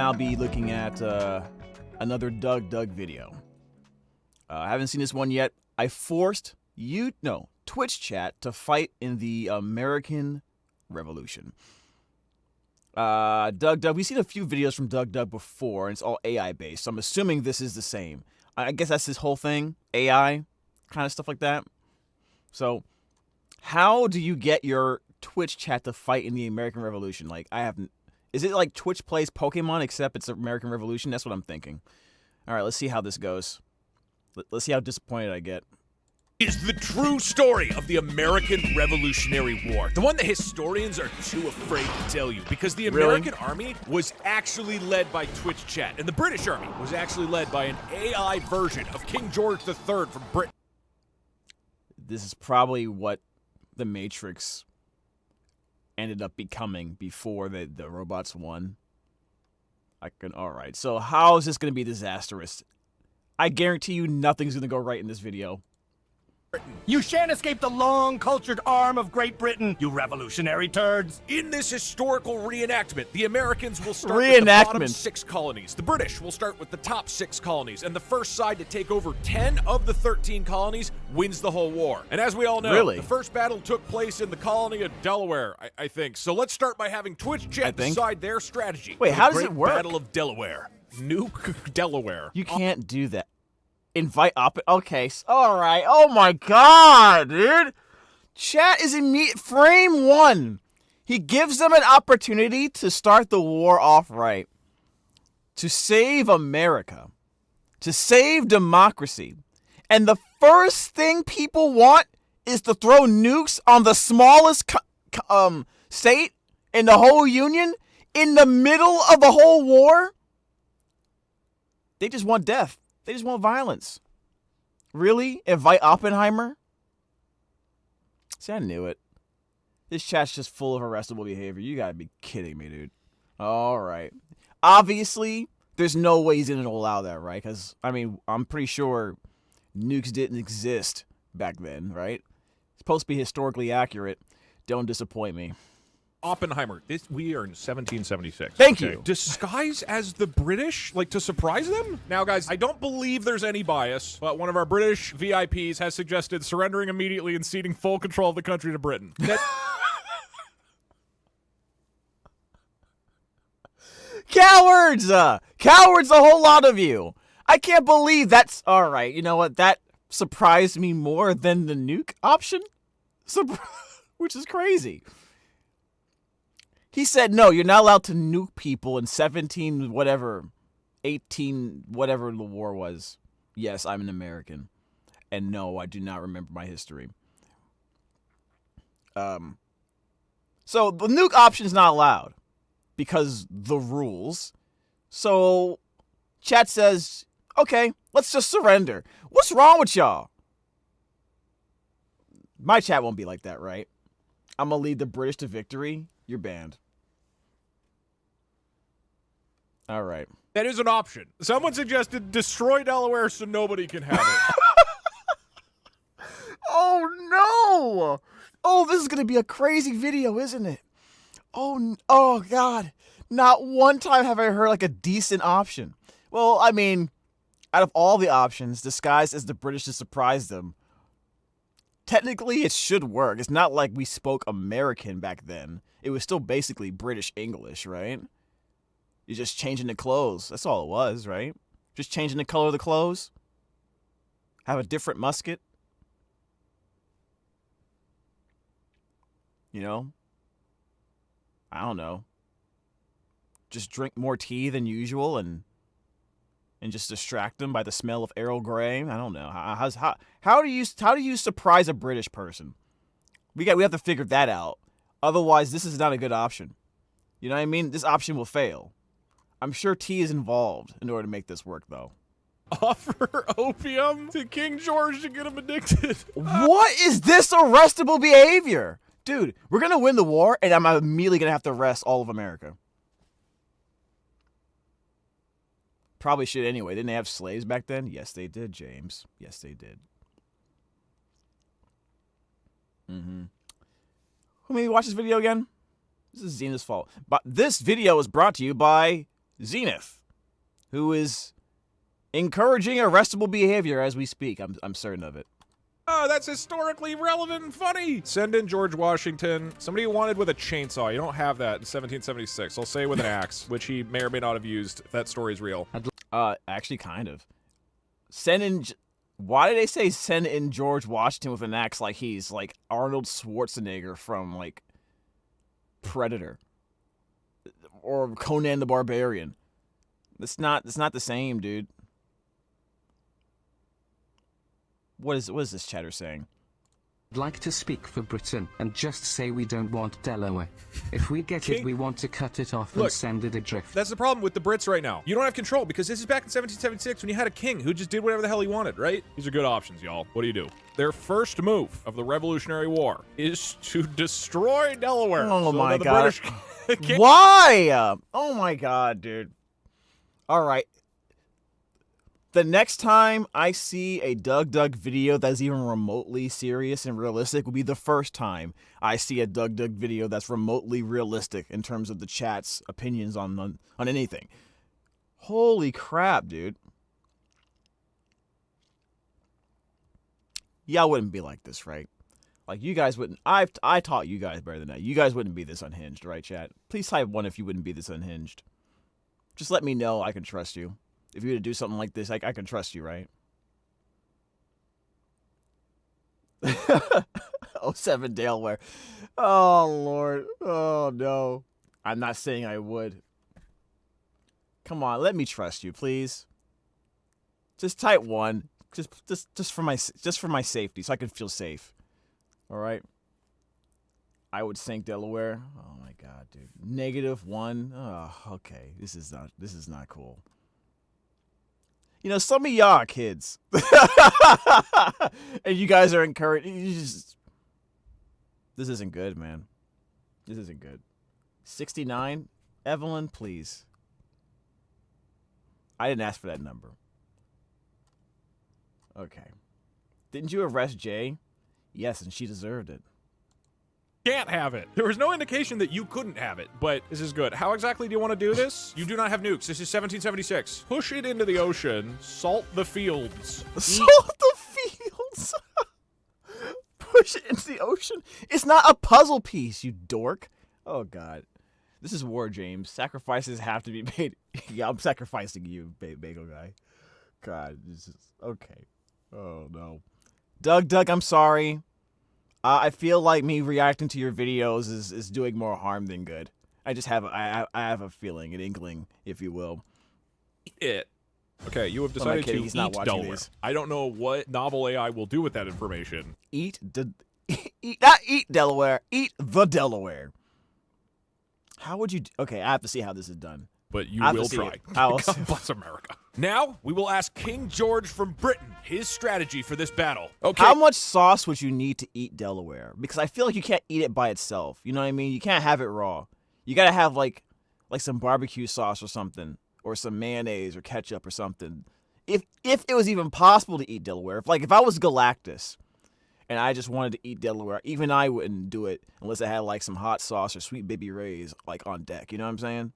now be looking at another Doug video. I haven't seen this one yet. I forced Twitch chat to fight in the American Revolution. Doug, we've seen a few videos from Doug before, and it's all AI based, so I'm assuming this is the same. I guess that's his whole thing, AI, kind of stuff like that. So, how do you get your Twitch chat to fight in the American Revolution? Like, is it like Twitch plays Pokemon, except it's American Revolution? That's what I'm thinking. All right, let's see how this goes. Let's see how disappointed I get. Is the true story of the American Revolutionary War. The one that historians are too afraid to tell you, because the American Army was actually led by Twitch chat, and the British Army was actually led by an AI version of King George III from Britain. This is probably what the Matrix ended up becoming before the robots won. All right, so how is this going to be disastrous? I guarantee you nothing's going to go right in this video. You shan't escape the long, cultured arm of Great Britain, you revolutionary turds. In this historical reenactment, the Americans will start with the bottom 6 colonies. The British will start with the top 6 colonies, and the first side to take over 10 of the 13 colonies wins the whole war. And as we all know, the first battle took place in the colony of Delaware, I think. So let's start by having Twitch chat decide their strategy. Wait, how does it work? Battle of Delaware. Nuke Delaware. You can't do that. Invite up. Okay. All right. Oh my God, dude. Chat is immediate. Frame 1. He gives them an opportunity to start the war off right. To save America. To save democracy. And the first thing people want is to throw nukes on the smallest state in the whole Union in the middle of the whole war. They just want death. They just want violence. Really? Invite Oppenheimer? See, I knew it. This chat's just full of arrestable behavior. You gotta be kidding me, dude. All right. Obviously, there's no way he's gonna allow that, right? Because, I mean, I'm pretty sure nukes didn't exist back then, right? It's supposed to be historically accurate. Don't disappoint me. Oppenheimer. We are in 1776. Thank you. Disguise as the British? Like, to surprise them? Now, guys, I don't believe there's any bias, but one of our British VIPs has suggested surrendering immediately and ceding full control of the country to Britain. Cowards! Cowards, a whole lot of you. I can't believe that's... All right, you know what? That surprised me more than the nuke option, which is crazy. He said, no, you're not allowed to nuke people in 18 whatever the war was. Yes, I'm an American. And no, I do not remember my history. So the nuke option is not allowed because the rules. So chat says, okay, let's just surrender. What's wrong with y'all? My chat won't be like that, right? I'm going to lead the British to victory. You're banned. All right. That is an option. Someone suggested destroy Delaware so nobody can have it. Oh, no. Oh, this is going to be a crazy video, isn't it? Oh, God. Not one time have I heard like a decent option. Well, I mean, out of all the options, disguised as the British to surprise them, technically it should work. It's not like we spoke American back then. It was still basically British English, right? You're just changing the clothes. That's all it was, right? Just changing the color of the clothes. Have a different musket. You know? I don't know. Just drink more tea than usual and just distract them by the smell of Earl Grey. I don't know. How do you surprise a British person? We have to figure that out. Otherwise, this is not a good option. You know what I mean? This option will fail. I'm sure tea is involved in order to make this work, though. Offer opium to King George to get him addicted. What is this arrestable behavior? Dude, we're going to win the war, and I'm immediately going to have to arrest all of America. Probably should anyway. Didn't they have slaves back then? Yes, they did, James. Yes, they did. Who made me watch this video again? This is Zena's fault. But this video is brought to you by Zenith, who is encouraging arrestable behavior as we speak. I'm certain of it. Oh, that's historically relevant and funny. Send in George Washington. Somebody who wanted with a chainsaw. You don't have that in 1776. I'll say with an axe, which he may or may not have used, if that story's real. Actually, kind of. Send in... Why did they say send in George Washington with an axe like he's, like, Arnold Schwarzenegger from, like, Predator? Or Conan the Barbarian? It's not the same, dude. What is this chatter saying? I'd like to speak for Britain and just say we don't want Delaware. If we get it, we want to cut it off and send it adrift. That's the problem with the Brits right now. You don't have control because this is back in 1776 when you had a king who just did whatever the hell he wanted, right? These are good options, y'all. What do? Their first move of the Revolutionary War is to destroy Delaware. Oh so my the god. British Why? Oh my god, dude. All right. The next time I see a Doug video that's even remotely serious and realistic will be the first time I see a Doug video that's remotely realistic in terms of the chat's opinions on anything. Holy crap, dude. Y'all wouldn't be like this, right? Like, you guys wouldn't. I taught you guys better than that. You guys wouldn't be this unhinged, right, chat? Please type 1 if you wouldn't be this unhinged. Just let me know I can trust you. If you were to do something like this, I can trust you, right? 07 Delaware. Oh, Lord. Oh, no. I'm not saying I would. Come on, let me trust you, please. Just type 1. Just for my safety, so I can feel safe. All right? I would sink Delaware. Oh, my God, dude. -1. Oh, okay. This is not cool. You know, some of y'all are kids. And you guys are encouraged. This isn't good, man. This isn't good. 69? Evelyn, please. I didn't ask for that number. Okay. Didn't you arrest Jay? Yes, and she deserved it. Can't have it. There was no indication that you couldn't have it, but this is good. How exactly do you want to do this? You do not have nukes. This is 1776. Push it into the ocean. Salt the fields. Salt the fields? Push it into the ocean? It's not a puzzle piece, you dork. Oh, God. This is war, James. Sacrifices have to be made. Yeah, I'm sacrificing you, bagel guy. God, this is... Okay. Oh, no. Doug, I'm sorry. I feel like me reacting to your videos is doing more harm than good. I just have I have a feeling, an inkling, if you will. Okay, you have decided to He's not eat watching Delaware. these. I don't know what novel AI will do with that information. Not eat Delaware. Eat the Delaware. How would you? Okay, I have to see how this is done. But you will try. God bless America. Now, we will ask King George from Britain his strategy for this battle. Okay. How much sauce would you need to eat Delaware? Because I feel like you can't eat it by itself. You know what I mean? You can't have it raw. You gotta have like some barbecue sauce or something, or some mayonnaise or ketchup or something. If it was even possible to eat Delaware, if I was Galactus and I just wanted to eat Delaware, even I wouldn't do it unless I had like some hot sauce or Sweet Baby Ray's like on deck. You know what I'm saying?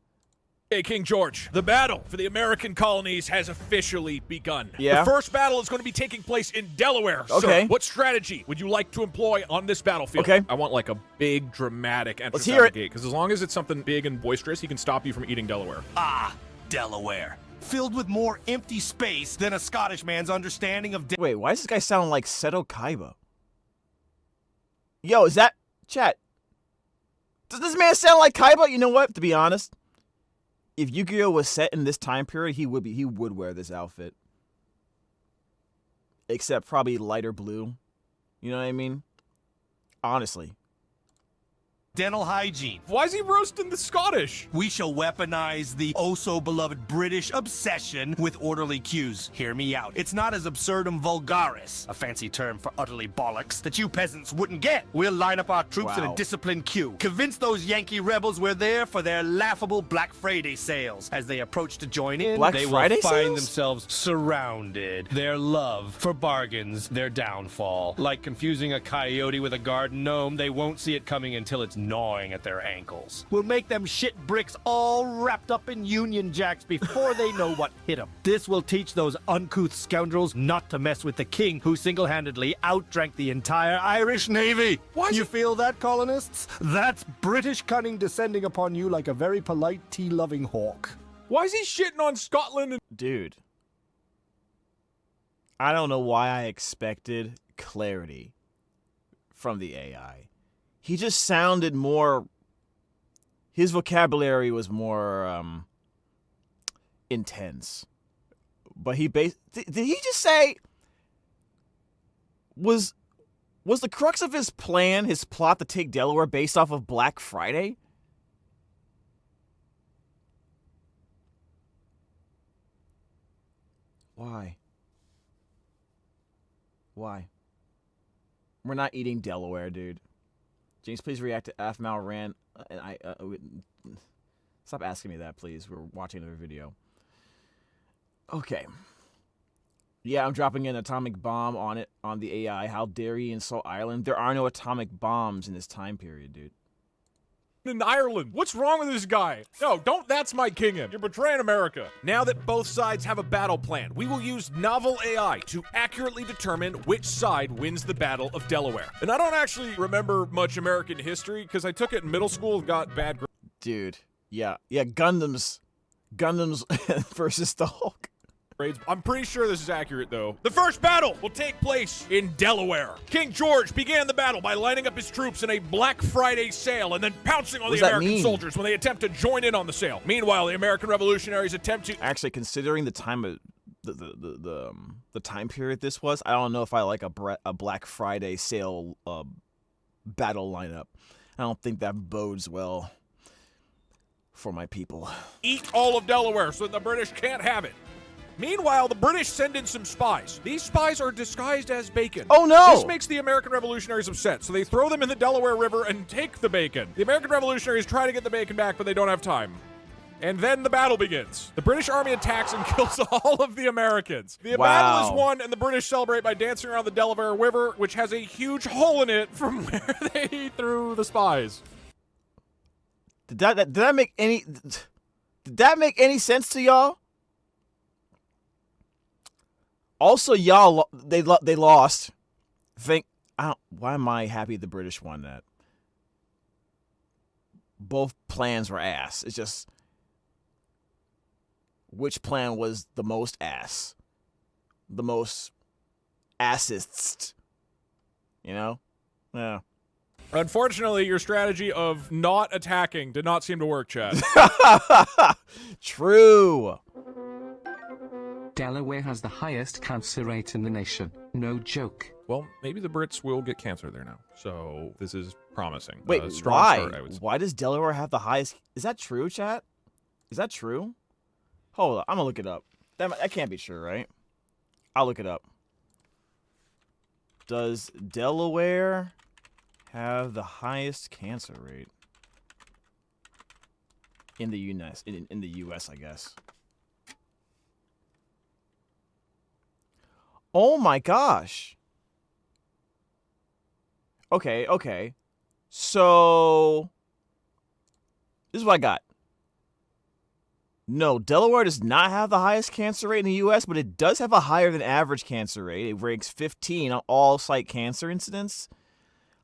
Hey, King George, the battle for the American colonies has officially begun. Yeah. The first battle is going to be taking place in Delaware. Okay. Sir, what strategy would you like to employ on this battlefield? Okay. I want like a big, dramatic entrance hear out it. the gate, because as long as it's something big and boisterous, he can stop you from eating Delaware. Ah, Delaware. Filled with more empty space than a Scottish man's understanding of... Wait, why does this guy sound like Seto Kaiba? Yo, is that... Chat. Does this man sound like Kaiba? You know what? To be honest, if Yu-Gi-Oh was set in this time period, he would wear this outfit. Except probably lighter blue. You know what I mean? Honestly. dental hygiene. Why is he roasting the Scottish? We shall weaponize the oh-so-beloved British obsession with orderly cues. Hear me out. It's not as absurdum vulgaris, a fancy term for utterly bollocks, that you peasants wouldn't get. We'll line up our troops in a disciplined queue. Convince those Yankee rebels we're there for their laughable Black Friday sales. As they approach to join in, Black they Friday will find sales? themselves surrounded. Their love for bargains, their downfall. Like confusing a coyote with a garden gnome, they won't see it coming until it's gnawing at their ankles. We'll make them shit bricks all wrapped up in Union Jacks before they know what hit them. This will teach those uncouth scoundrels not to mess with the king who single-handedly outdrank the entire Irish Navy. You feel that, colonists? That's British cunning descending upon you like a very polite, tea-loving hawk. Why is he shitting on Scotland? Dude. I don't know why I expected clarity from the AI. He just sounded more... His vocabulary was more intense. But he did he just say... Was the crux of his plan, his plot to take Delaware based off of Black Friday? Why? Why? We're not eating Delaware, dude. James, please react to aphmau ran. Stop asking me that, please. We're watching another video. Okay. Yeah, I'm dropping an atomic bomb on it, on the AI. How dare you insult Ireland? There are no atomic bombs in this time period, dude. In Ireland. What's wrong with this guy? No, don't that's my king him. You're betraying America. Now that both sides have a battle plan, we will use novel AI to accurately determine which side wins the Battle of Delaware. And I don't actually remember much American history because I took it in middle school and got bad grades. Dude, yeah, Gundams versus the Hulk. I'm pretty sure this is accurate, though. The first battle will take place in Delaware. King George began the battle by lining up his troops in a Black Friday sale and then pouncing on the American soldiers when they attempt to join in on the sale. Meanwhile, the American revolutionaries attempt to... Actually, considering the time of the time period this was, I don't know if I like a Black Friday sale battle lineup. I don't think that bodes well for my people. Eat all of Delaware so that the British can't have it. Meanwhile, the British send in some spies. These spies are disguised as bacon. Oh, no! This makes the American revolutionaries upset, so they throw them in the Delaware River and take the bacon. The American revolutionaries try to get the bacon back, but they don't have time. And then the battle begins. The British army attacks and kills all of the Americans. The battle is won, and the British celebrate by dancing around the Delaware River, which has a huge hole in it from where they threw the spies. Did that make any sense to y'all? Also, y'all, they lost. Why am I happy the British won that? Both plans were ass. It's just which plan was the most ass, the most assist. You know? Yeah. Unfortunately, your strategy of not attacking did not seem to work, Chad. True. Delaware has the highest cancer rate in the nation. No joke. Well, maybe the Brits will get cancer there now. So this is promising. Wait, strong why? Start, I would say. Why does Delaware have the highest? Is that true, chat? Is that true? Hold on, I'm gonna look it up. That can't be true, right? I'll look it up. Does Delaware have the highest cancer rate in the U.S.? In the U.S., I guess. Oh my gosh. Okay. So, this is what I got. No, Delaware does not have the highest cancer rate in the U.S., but it does have a higher than average cancer rate. It ranks 15 on all site cancer incidents.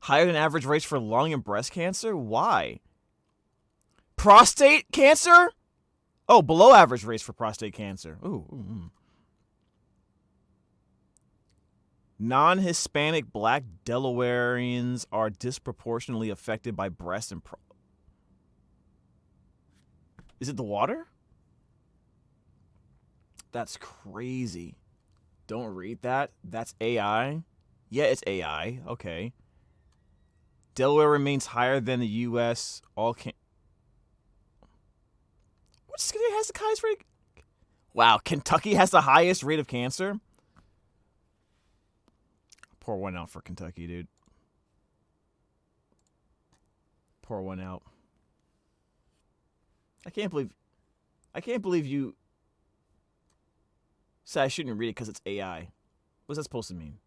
Higher than average rates for lung and breast cancer? Why? Prostate cancer? Oh, below average rates for prostate cancer. Ooh. Non-Hispanic black Delawareans are disproportionately affected by breast and Is it the water? That's crazy. Don't read that. That's AI. Yeah, it's AI. Okay. Delaware remains higher than the U.S. What state has the highest rate? Wow, Kentucky has the highest rate of cancer? Pour one out for Kentucky, dude. Pour one out. I can't believe you said I shouldn't read it because it's AI. What's that supposed to mean?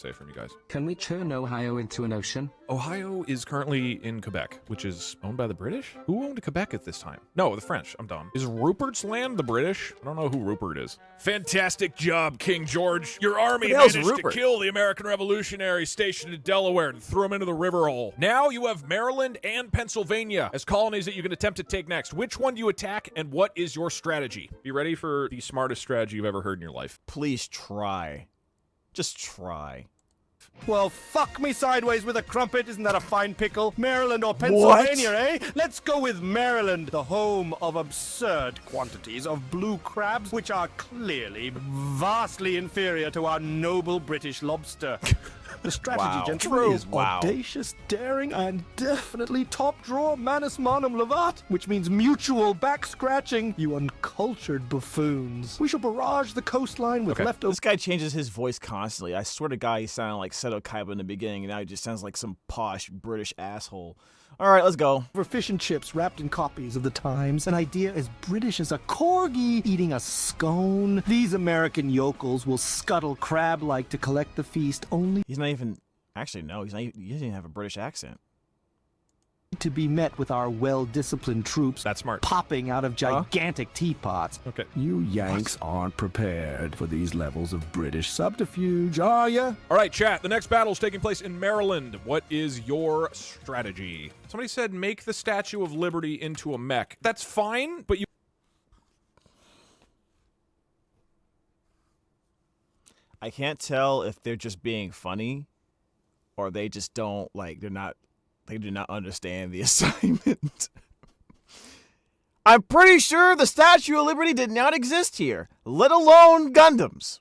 say from you guys. Can we turn Ohio into an ocean? Ohio is currently in Quebec, which is owned by the British? Who owned Quebec at this time? No, the French. I'm dumb. Is Rupert's land the British? I don't know who Rupert is. Fantastic job, King George. Your army managed to kill the American revolutionaries stationed in Delaware and threw them into the river hole. Now you have Maryland and Pennsylvania as colonies that you can attempt to take next. Which one do you attack, and what is your strategy? Be ready for the smartest strategy you've ever heard in your life. Please try. Just try. Well, fuck me sideways with a crumpet. Isn't that a fine pickle? Maryland or Pennsylvania, eh? Let's go with Maryland, the home of absurd quantities of blue crabs, which are clearly vastly inferior to our noble British lobster. The strategy, gentlemen, is audacious, daring, and definitely top drawer manus manum levat, which means mutual back scratching, you uncultured buffoons. We shall barrage the coastline with leftover. This guy changes his voice constantly. I swear to God, he sounded like Seto Kaiba in the beginning, and now he just sounds like some posh British asshole. All right, let's go. For fish and chips wrapped in copies of the Times, an idea as British as a corgi eating a scone. These American yokels will scuttle crab-like to collect the feast only He's not even... Actually, no, he doesn't even have a British accent. to be met with our well-disciplined troops. That's smart. Popping out of gigantic teapots. Okay. You Yanks aren't prepared for these levels of British subterfuge, are ya? All right, chat. The next battle is taking place in Maryland. What is your strategy? Somebody said make the Statue of Liberty into a mech. That's fine, but you... I can't tell if they're just being funny or they just don't, like, they do not understand the assignment. I'm pretty sure the Statue of Liberty did not exist here, let alone Gundams.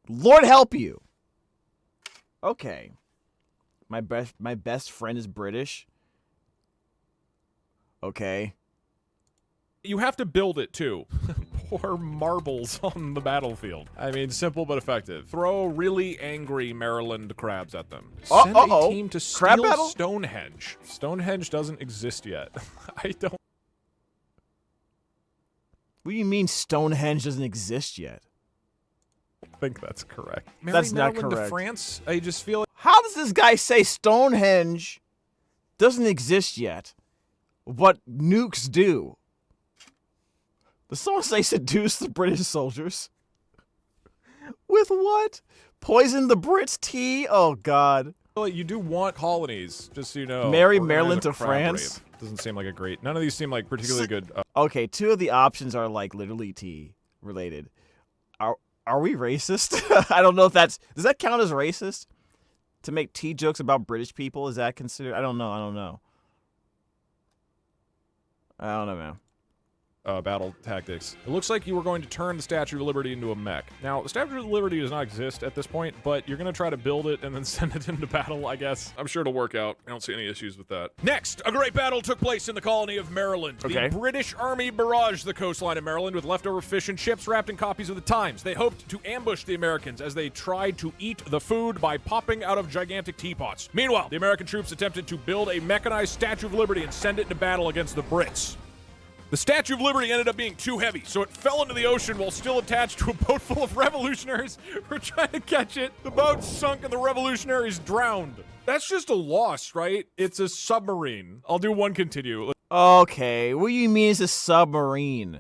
Lord help you. Okay. My best friend is British. Okay. You have to build it, too. Pour marbles on the battlefield. I mean, simple but effective. Throw really angry Maryland crabs at them. Send a team to steal Stonehenge. Stonehenge doesn't exist yet. I don't... What do you mean Stonehenge doesn't exist yet? think that's correct. That's not Maryland correct. to France? I just feel like... How does this guy say Stonehenge doesn't exist yet, but nukes do? Does someone say seduce the British soldiers? With what? Poison the Brits' tea? Oh, God. You do want colonies, just so you know. Marry Organize Maryland a to crab France? rave. Doesn't seem like a great... None of these seem like particularly good. Okay, two of the options are like literally tea related. Are we racist? I don't know if that's... Does that count as racist? To make tea jokes about British people? Is that considered... I don't know, man. Battle tactics. It looks like you were going to turn the Statue of Liberty into a mech. Now, the Statue of Liberty does not exist at this point, but you're going to try to build it and then send it into battle, I guess. I'm sure it'll work out. I don't see any issues with that. Next, a great battle took place in the colony of Maryland. Okay. The British Army barraged the coastline of Maryland with leftover fish and chips wrapped in copies of the Times. They hoped to ambush the Americans as they tried to eat the food by popping out of gigantic teapots. Meanwhile, the American troops attempted to build a mechanized Statue of Liberty and send it into battle against the Brits. The Statue of Liberty ended up being too heavy, so it fell into the ocean while still attached to a boat full of revolutionaries who were trying to catch it. The boat sunk and the revolutionaries drowned. That's just a loss, right? It's a submarine. I'll do one continue. Okay, what do you mean it's a submarine?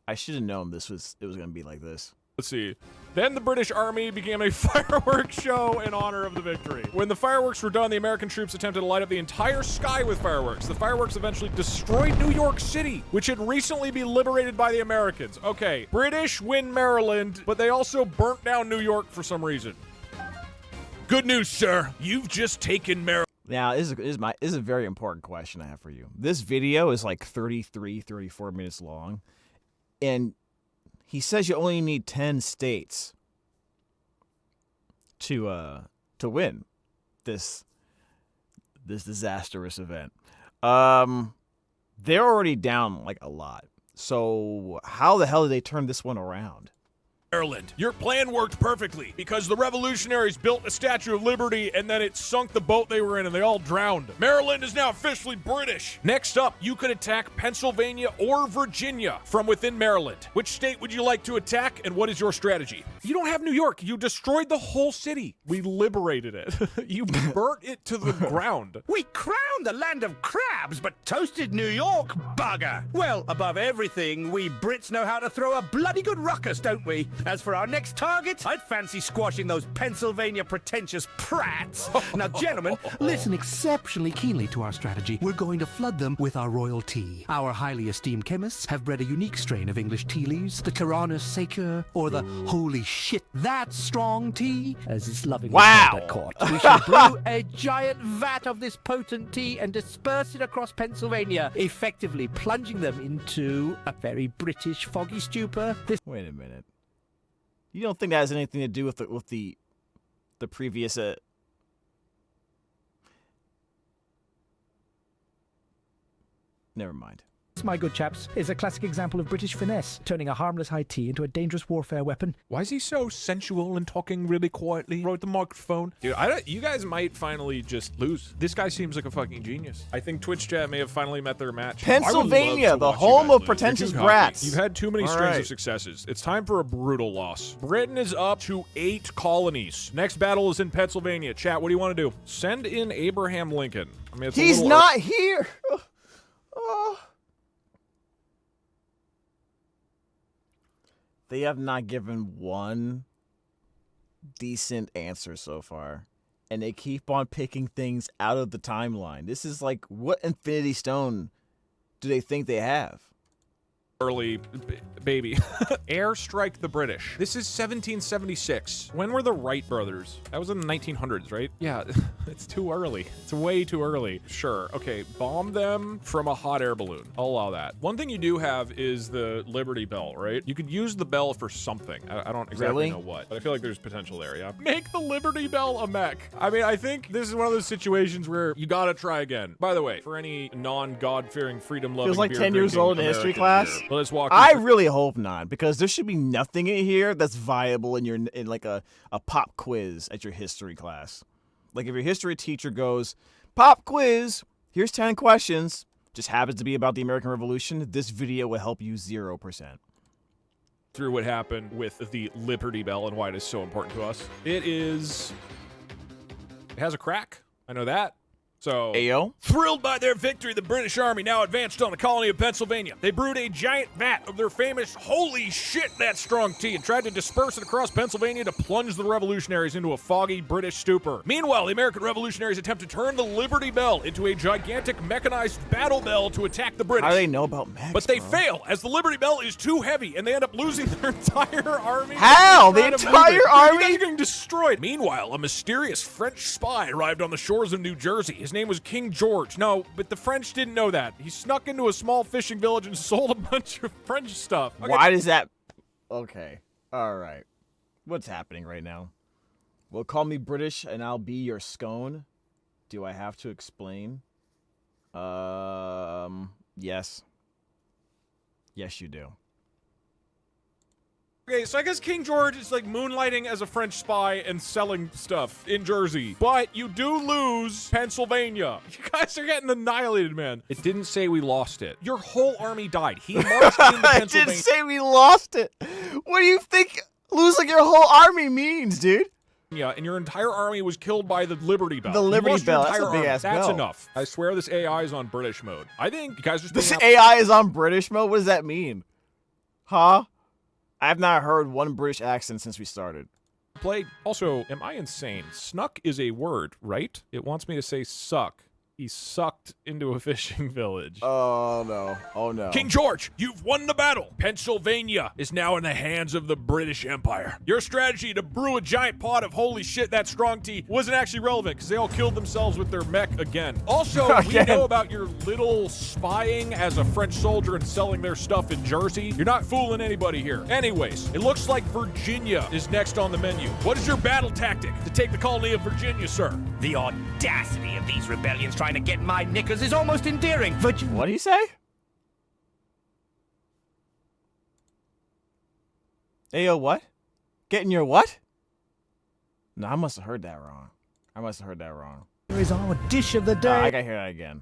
I should have known it was going to be like this. Let's see. Then the British Army became a fireworks show in honor of the victory. When the fireworks were done, the American troops attempted to light up the entire sky with fireworks. The fireworks eventually destroyed New York City, which had recently been liberated by the Americans. Okay, British win Maryland, but they also burnt down New York for some reason. Good news, sir. You've just taken Maryland. Now, this is a very important question I have for you. This video is like 34 minutes long, and he says you only need 10 states to win this disastrous event. They're already down like a lot. So how the hell did they turn this one around? Maryland. Your plan worked perfectly because the revolutionaries built a Statue of Liberty and then it sunk the boat they were in and they all drowned. Maryland is now officially British. Next up, you could attack Pennsylvania or Virginia from within Maryland. Which state would you like to attack and what is your strategy? You don't have New York. You destroyed the whole city. We liberated it. You burnt it to the ground. We crowned the land of crabs, but toasted New York, bugger. Well, above everything, we Brits know how to throw a bloody good ruckus, don't we? As for our next target, I'd fancy squashing those Pennsylvania pretentious prats. Now, gentlemen, listen exceptionally keenly to our strategy. We're going to flood them with our royal tea. Our highly esteemed chemists have bred a unique strain of English tea leaves, the Caranus Saker, or the holy shit, that strong tea, as it's lovingly called at court. We shall brew a giant vat of this potent tea and disperse it across Pennsylvania, effectively plunging them into a very British foggy stupor. Wait a minute. You don't think that has anything to do with the previous Never mind. This, my good chaps, is a classic example of British finesse, turning a harmless high tea into a dangerous warfare weapon. Why is he so sensual and talking really quietly right at the microphone? Dude, you guys might finally just lose. This guy seems like a fucking genius. I think Twitch chat may have finally met their match. Pennsylvania, the home of pretentious brats. You've had too many strings of successes. It's time for a brutal loss. Britain is up to 8 colonies. Next battle is in Pennsylvania. Chat, what do you want to do? Send in Abraham Lincoln. I mean, he's not here. They have not given one decent answer so far. And they keep on picking things out of the timeline. This is like, what Infinity Stone do they think they have? Early baby. Airstrike the British. This is 1776. When were the Wright brothers? That was in the 1900s, right? Yeah, it's too early. It's way too early. Sure. Okay, bomb them from a hot air balloon. I'll allow that. One thing you do have is the Liberty Bell, right? You could use the bell for something. I don't exactly know what, but I feel like there's potential there, yeah? Make the Liberty Bell a mech. I mean, I think this is one of those situations where you gotta try again. By the way, for any non-God-fearing, freedom-loving, feels like 10 years old in history class. Here, let's walk. I really hope not, because there should be nothing in here that's viable in like a pop quiz at your history class. Like if your history teacher goes, pop quiz, here's 10 questions, just happens to be about the American Revolution, this video will help you 0%. Through what happened with the Liberty Bell and why it is so important to us. It has a crack. I know that. So, Ayo. Thrilled by their victory, the British Army now advanced on the colony of Pennsylvania. They brewed a giant vat of their famous holy shit that strong tea and tried to disperse it across Pennsylvania to plunge the revolutionaries into a foggy British stupor. Meanwhile, the American revolutionaries attempt to turn the Liberty Bell into a gigantic mechanized battle bell to attack the British. How do they know about mechs, But they fail, as the Liberty Bell is too heavy and they end up losing their entire army. How? The entire army? They're getting destroyed. Meanwhile, a mysterious French spy arrived on the shores of New Jersey. His name was King George. No, but the French didn't know that. He snuck into a small fishing village and sold a bunch of French stuff. Okay. Why does that... Okay. All right. What's happening right now? Well, call me British and I'll be your scone. Do I have to explain? Yes. Yes, you do. Okay, so I guess King George is like moonlighting as a French spy and selling stuff in Jersey. But you do lose Pennsylvania. You guys are getting annihilated, man. It didn't say we lost it. Your whole army died. He marched into Pennsylvania. It didn't say we lost it. What do you think losing your whole army means, dude? Yeah, and your entire army was killed by the Liberty Bell. The Liberty Bell, that's a big-ass bell. That's enough. I swear this AI is on British mode. I think you guys are... This AI is on British mode? What does that mean? Huh? I have not heard one British accent since we started. Played. Also, am I insane? Snuck is a word, right? It wants me to say suck. He sucked into a fishing village. Oh, no. Oh, no. King George, you've won the battle. Pennsylvania is now in the hands of the British Empire. Your strategy to brew a giant pot of holy shit, that strong tea wasn't actually relevant because they all killed themselves with their mech again. Also, we know about your little spying as a French soldier and selling their stuff in Jersey. You're not fooling anybody here. Anyways, it looks like Virginia is next on the menu. What is your battle tactic to take the colony of Virginia, sir? The audacity of these rebellions trying to get my knickers is almost endearing. What do you say? Ayo, what? Getting your what? No, I must have heard that wrong. Here is our dish of the day. I gotta hear that again.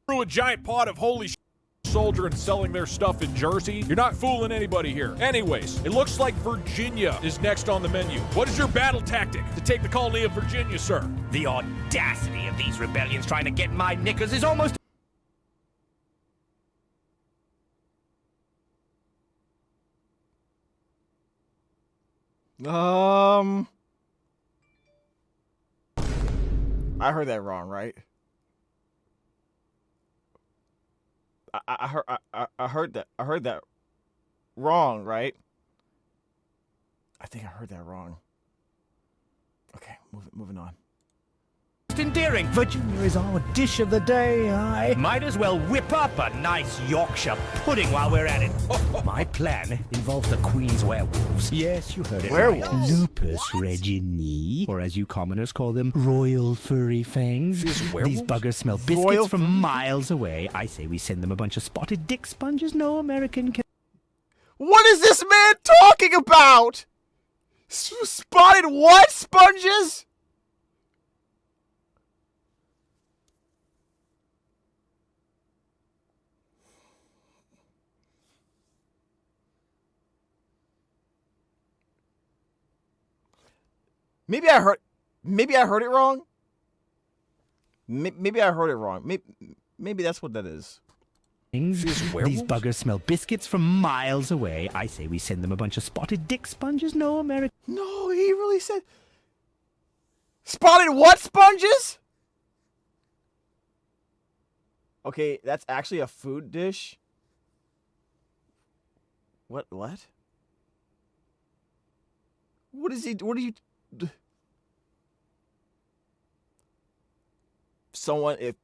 Through a giant pot of holy soldier and selling their stuff in Jersey. You're not fooling anybody here. Anyways, it looks like Virginia is next on the menu. What is your battle tactic to take the colony of Virginia, sir? The audacity of these rebellions trying to get my knickers is almost... I heard that wrong, right? I heard that wrong, right? I think I heard that wrong. Okay, moving on. endearing. Virginia is our dish of the day. I Might as well whip up a nice Yorkshire pudding while we're at it. My plan involves the Queen's werewolves. Yes, you heard it Werewolves? right. Lupus regini, or as you commoners call them, royal furry fangs. These buggers smell biscuits Royal from miles away. I say we send them a bunch of spotted dick sponges no American can... What is this man talking about? Spotted what? Sponges? Maybe I heard it wrong. Maybe I heard it wrong. Maybe that's what that is. These buggers smell biscuits from miles away. I say we send them a bunch of spotted dick sponges no American... No, he really said... Spotted what sponges? Okay, that's actually a food dish. What? What is he... What are you... Someone, if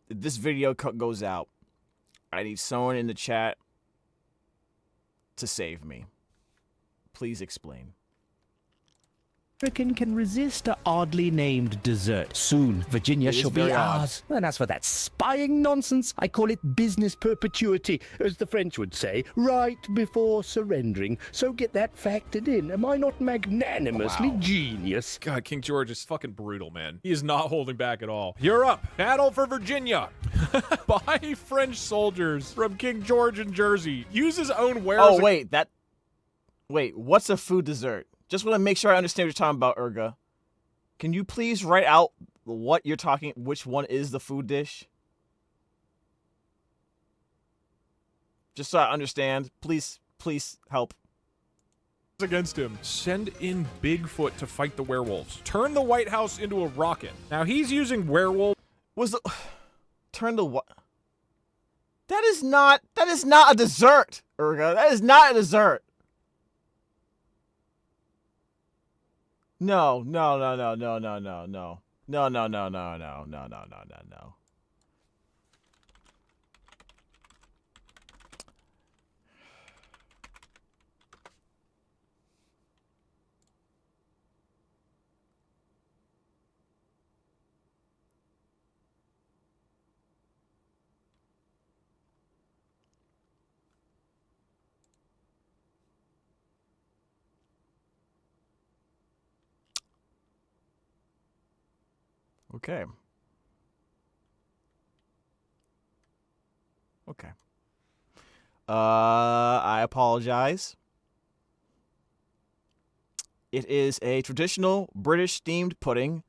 this video goes out, I need someone in the chat to save me. Please explain. American can resist a oddly named dessert. Soon, Virginia It is shall be very odd. ours. And as for that spying nonsense, I call it business perpetuity, as the French would say, right before surrendering. So get that factored in. Am I not magnanimously genius? God, King George is fucking brutal, man. He is not holding back at all. You're up. Battle for Virginia. By French soldiers from King George in Jersey. Use his own wares. Oh, wait, what's a food dessert? Just want to make sure I understand what you're talking about, Urga. Can you please write out what you're talking, which one is the food dish? Just so I understand. Please help. Against him. Send in Bigfoot to fight the werewolves. Turn the White House into a rocket. Now he's using werewolf. Turn the what? That is not a dessert, Urga. That is not a dessert. No. Okay. I apologize. It is a traditional British-themed pudding,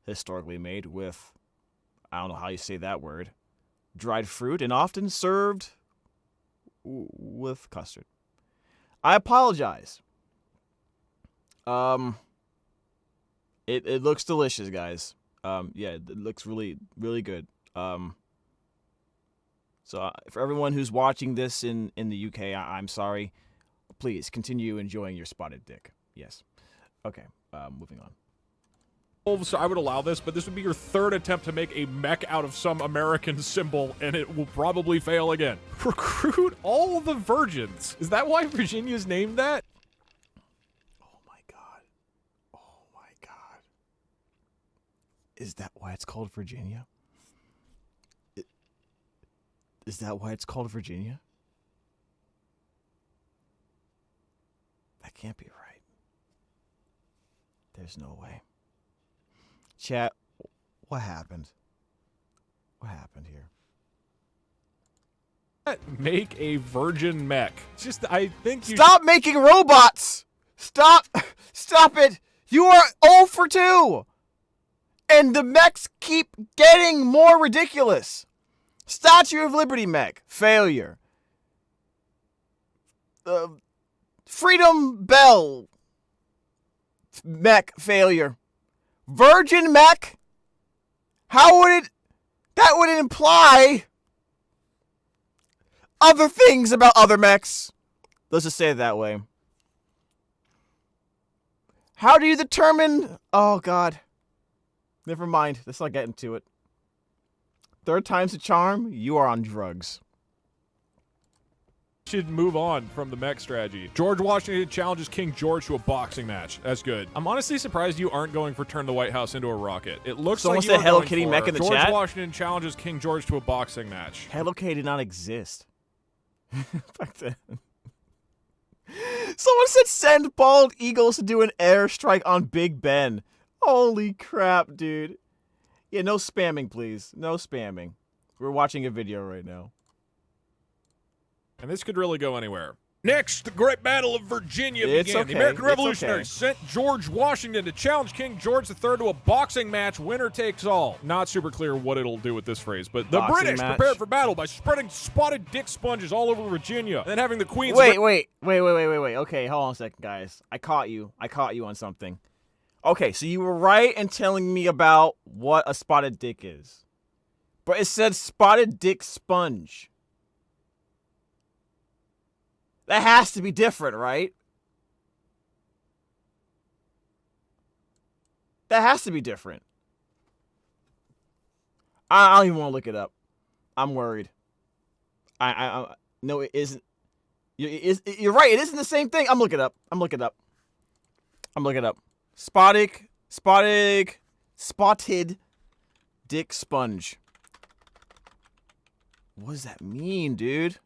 historically made with, I don't know how you say that word, dried fruit, and often served with custard. I apologize. It looks delicious, guys. Yeah, it looks really, really good. So for everyone who's watching this in the UK, I'm sorry. Please continue enjoying your spotted dick. Yes. Okay, moving on. So I would allow this, but this would be your third attempt to make a mech out of some American symbol, and it will probably fail again. Recruit all the virgins. Is that why Virginia's named that? Is that why it's called Virginia? Is that why it's called Virginia? can't be right. There's no way. Chat, what happened? What happened here? Make a virgin mech. It's just, I think you Stop making robots! Stop! Stop it! You are 0 for 2! And the mechs keep getting more ridiculous. Statue of Liberty mech, failure. Freedom Bell mech, failure. Virgin mech? How would it... That would imply other things about other mechs. Let's just say it that way. How do you determine... Oh, God. Never mind. Let's not get into it. Third time's the charm. You are on drugs. should move on from the mech strategy. George Washington challenges King George to a boxing match. That's good. I'm honestly surprised you aren't going for turn the White House into a rocket. It looks Someone like said Hello Kitty mech in the George chat. Washington challenges King George to a boxing match. Hello Kitty did not exist. Back then. Someone said send bald eagles to do an airstrike on Big Ben. Holy crap, dude. Yeah, no spamming, please. No spamming. We're watching a video right now. And this could really go anywhere. Next, the Great Battle of Virginia It's began. okay. The American It's Revolutionaries sent George Washington to challenge King George III to a boxing match, winner takes all. Not super clear what it'll do with this phrase, but the Boxing British match. prepared for battle by spreading spotted dick sponges all over Virginia, and then having the Queen's... Wait. Okay, hold on a second, guys. I caught you on something. Okay, so you were right in telling me about what a spotted dick is. But it said spotted dick sponge. That has to be different, right? That has to be different. I don't even want to look it up. I'm worried. No, it isn't. You're right. It isn't the same thing. I'm looking it up. Spotted dick sponge. What does that mean, dude?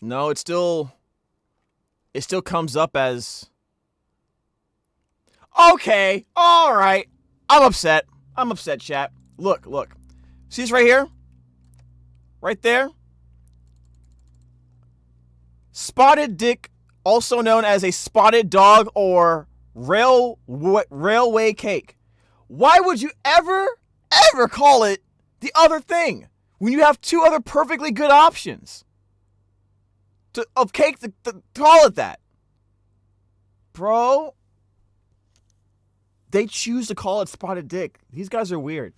No, it still comes up as... Okay, all right. I'm upset, chat. Look. See this right here? Right there? Spotted dick, also known as a spotted dog or railway cake. Why would you ever call it the other thing when you have two other perfectly good options? Of cake to call it that. Bro. They choose to call it spotted dick. These guys are weird.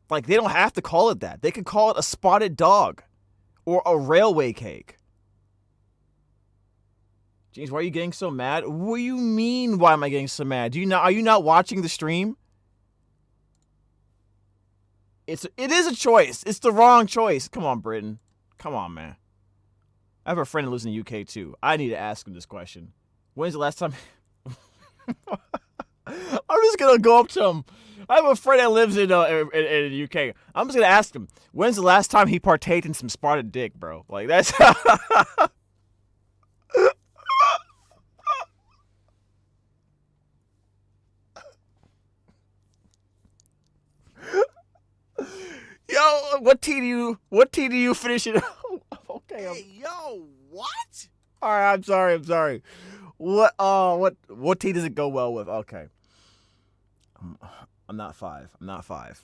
Like, they don't have to call it that. They could call it a spotted dog. Or a railway cake. James, why are you getting so mad? What do you mean, why am I getting so mad? Are you not watching the stream? It is a choice. It's the wrong choice. Come on, Britain. Come on, man. I have a friend who lives in the UK, too. I need to ask him this question. When's the last time... I'm just going to go up to him. I have a friend that lives in the UK. I'm just going to ask him, when's the last time he partaked in some spotted dick, bro? Like, that's... Yo, what tea do you finish it? Okay. Hey, yo, what? All right, I'm sorry. What tea does it go well with? Okay. I'm not 5. I'm not 5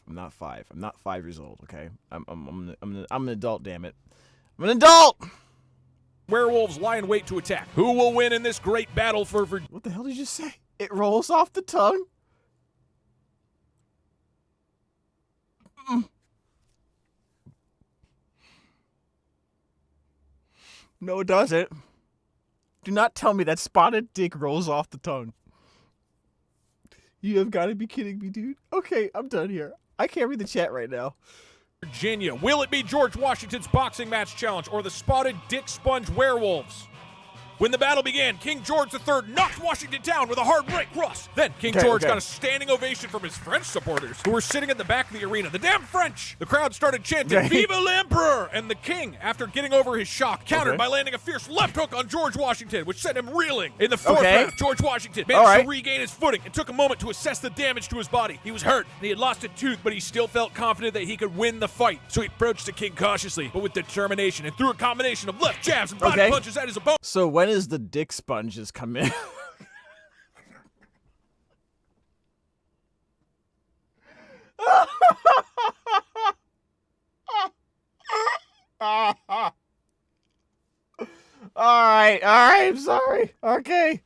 years old, okay? I'm an adult, damn it. I'm an adult. Werewolves lie in wait to attack. Who will win in this great battle for Virginia? What the hell did you just say? It rolls off the tongue? No, it doesn't. Do not tell me that spotted dick rolls off the tongue. You have got to be kidding me, dude. Okay, I'm done here. I can't read the chat right now. Virginia. Will it be George Washington's boxing match challenge or the spotted dick sponge werewolves? When the battle began, King George III knocked Washington down with a hard right cross. Then King George got a standing ovation from his French supporters, who were sitting at the back of the arena. The damn French! The crowd started chanting, Vive l'Empereur! And the king, after getting over his shock, countered by landing a fierce left hook on George Washington, which sent him reeling. In the fourth round, George Washington managed to regain his footing and took a moment to assess the damage to his body. He was hurt, and he had lost a tooth, but he still felt confident that he could win the fight. So he approached the king cautiously, but with determination, and threw a combination of left jabs and body punches at his opponent. So when is the dick sponges come in? All right, I'm sorry. Okay.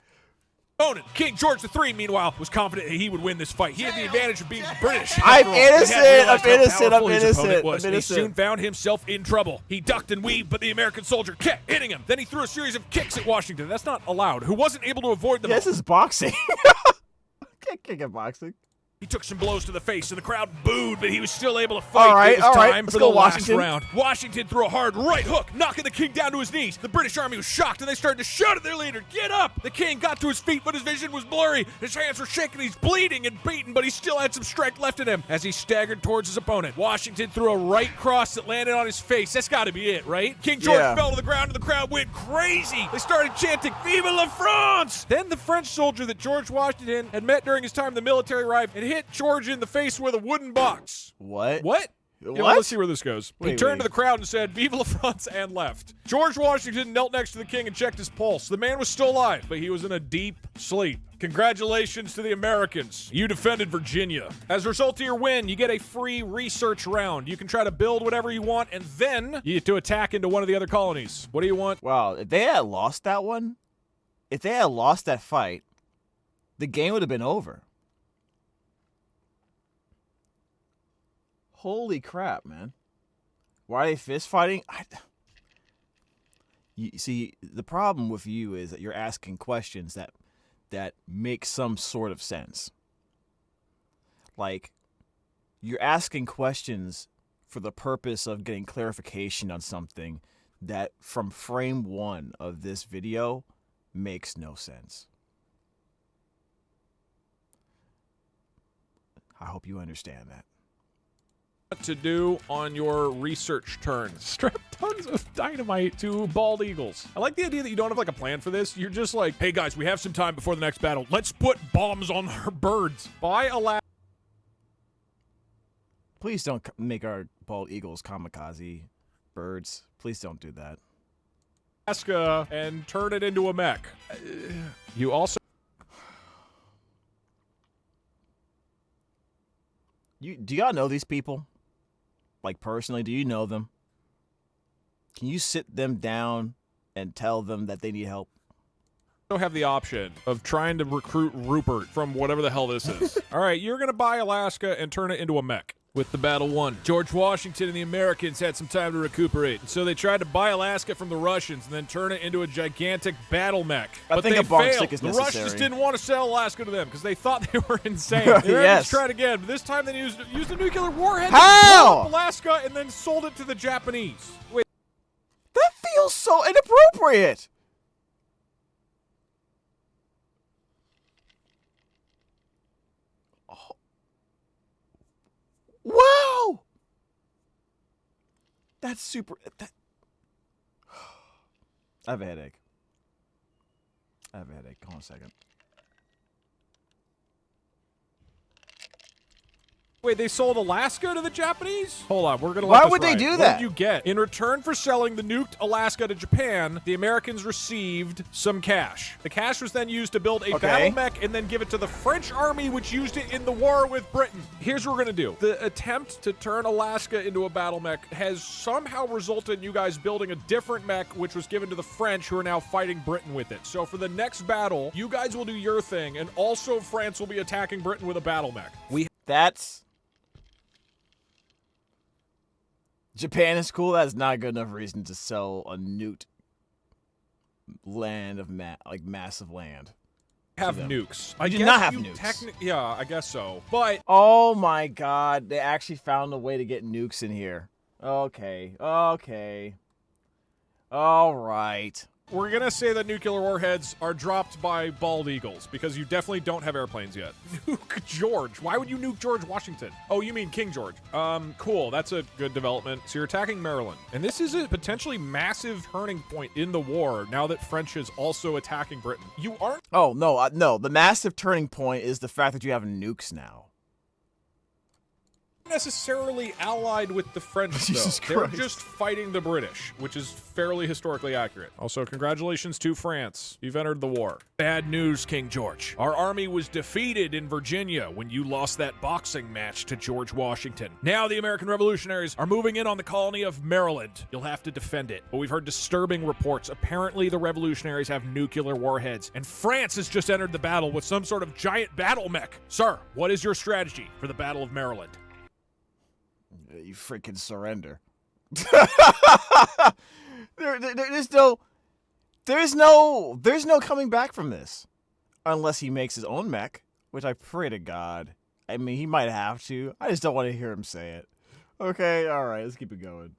King George III, meanwhile, was confident that he would win this fight. He had the advantage of being British. I'm innocent. He soon found himself in trouble. He ducked and weaved, but the American soldier kept hitting him. Then he threw a series of kicks at Washington. That's not allowed. Who wasn't able to avoid them. This is boxing. Can't kick at boxing. He took some blows to the face, and the crowd booed, but he was still able to fight. It was time for the last round. Washington threw a hard right hook, knocking the king down to his knees. The British army was shocked, and they started to shout at their leader, "Get up!" The king got to his feet, but his vision was blurry. His hands were shaking, he's bleeding and beaten, but he still had some strength left in him. As he staggered towards his opponent, Washington threw a right cross that landed on his face. That's got to be it, right? King George fell to the ground, and the crowd went crazy. They started chanting, "Vive la France!" Then the French soldier that George Washington had met during his time in the military arrived and hit George in the face with a wooden box. What? Yeah, well, let's see where this goes. He turned to the crowd and said, "Vive la France," and left. George Washington knelt next to the king and checked his pulse. The man was still alive, but he was in a deep sleep. Congratulations to the Americans. You defended Virginia. As a result of your win, you get a free research round. You can try to build whatever you want, and then you get to attack into one of the other colonies. What do you want? Wow, if they had lost that one, if they had lost that fight, the game would have been over. Holy crap, man. Why are they fist fighting? You see, the problem with you is that you're asking questions that make some sort of sense. Like, you're asking questions for the purpose of getting clarification on something that from frame one of this video makes no sense. I hope you understand that. To do on your research turn. Strap tons of dynamite to bald eagles. I like the idea that you don't have like a plan for this. You're just like, hey guys, we have some time before the next battle. Let's put bombs on our birds. Buy a Please don't make our bald eagles kamikaze birds. Please don't do that. Alaska and turn it into a mech. You also do y'all know these people? Like, personally, do you know them? Can you sit them down and tell them that they need help? have the option of trying to recruit Rupert from whatever the hell this is. All right, you're going to buy Alaska and turn it into a mech. With the battle won, George Washington and the Americans had some time to recuperate. And so they tried to buy Alaska from the Russians and then turn it into a gigantic battle mech. But they failed. The Russians didn't want to sell Alaska to them because they thought they were insane. The Americans tried again, but this time they used a nuclear warhead to blow up Alaska and then sold it to the Japanese. Wait. That feels so inappropriate. Wow! That's super... I have a headache. Hold on a second. Wait, they sold Alaska to the Japanese? Hold on, we're gonna Why would they do that? What did you get? In return for selling the nuked Alaska to Japan, the Americans received some cash. The cash was then used to build a battle mech and then give it to the French army, which used it in the war with Britain. Here's what we're gonna do. The attempt to turn Alaska into a battle mech has somehow resulted in you guys building a different mech, which was given to the French, who are now fighting Britain with it. So for the next battle, you guys will do your thing, and also France will be attacking Britain with a battle mech. That's... Japan is cool. That's not good enough reason to sell a nuked land of massive land. Have nukes. I do not have nukes. Yeah, I guess so. But oh my god, they actually found a way to get nukes in here. Okay. All right. We're going to say that nuclear warheads are dropped by bald eagles because you definitely don't have airplanes yet. Nuke George. Why would you nuke George Washington? Oh, you mean King George. Cool. That's a good development. So you're attacking Maryland. And this is a potentially massive turning point in the war now that French is also attacking Britain. You aren't... Oh, no, no. The massive turning point is the fact that you have nukes now. Necessarily allied with the French, though. Jesus They're Christ. just fighting the British, which is fairly historically accurate. Also, congratulations to France. You've entered the war. Bad news, King George. Our army was defeated in Virginia when you lost that boxing match to George Washington. Now the American revolutionaries are moving in on the colony of Maryland. You'll have to defend it. But we've heard disturbing reports. Apparently the revolutionaries have nuclear warheads, and France has just entered the battle with some sort of giant battle mech. Sir, what is your strategy for the Battle of Maryland? You freaking surrender. There's no coming back from this. Unless he makes his own mech, which I pray to God. I mean, he might have to. I just don't want to hear him say it. Okay, alright, let's keep it going.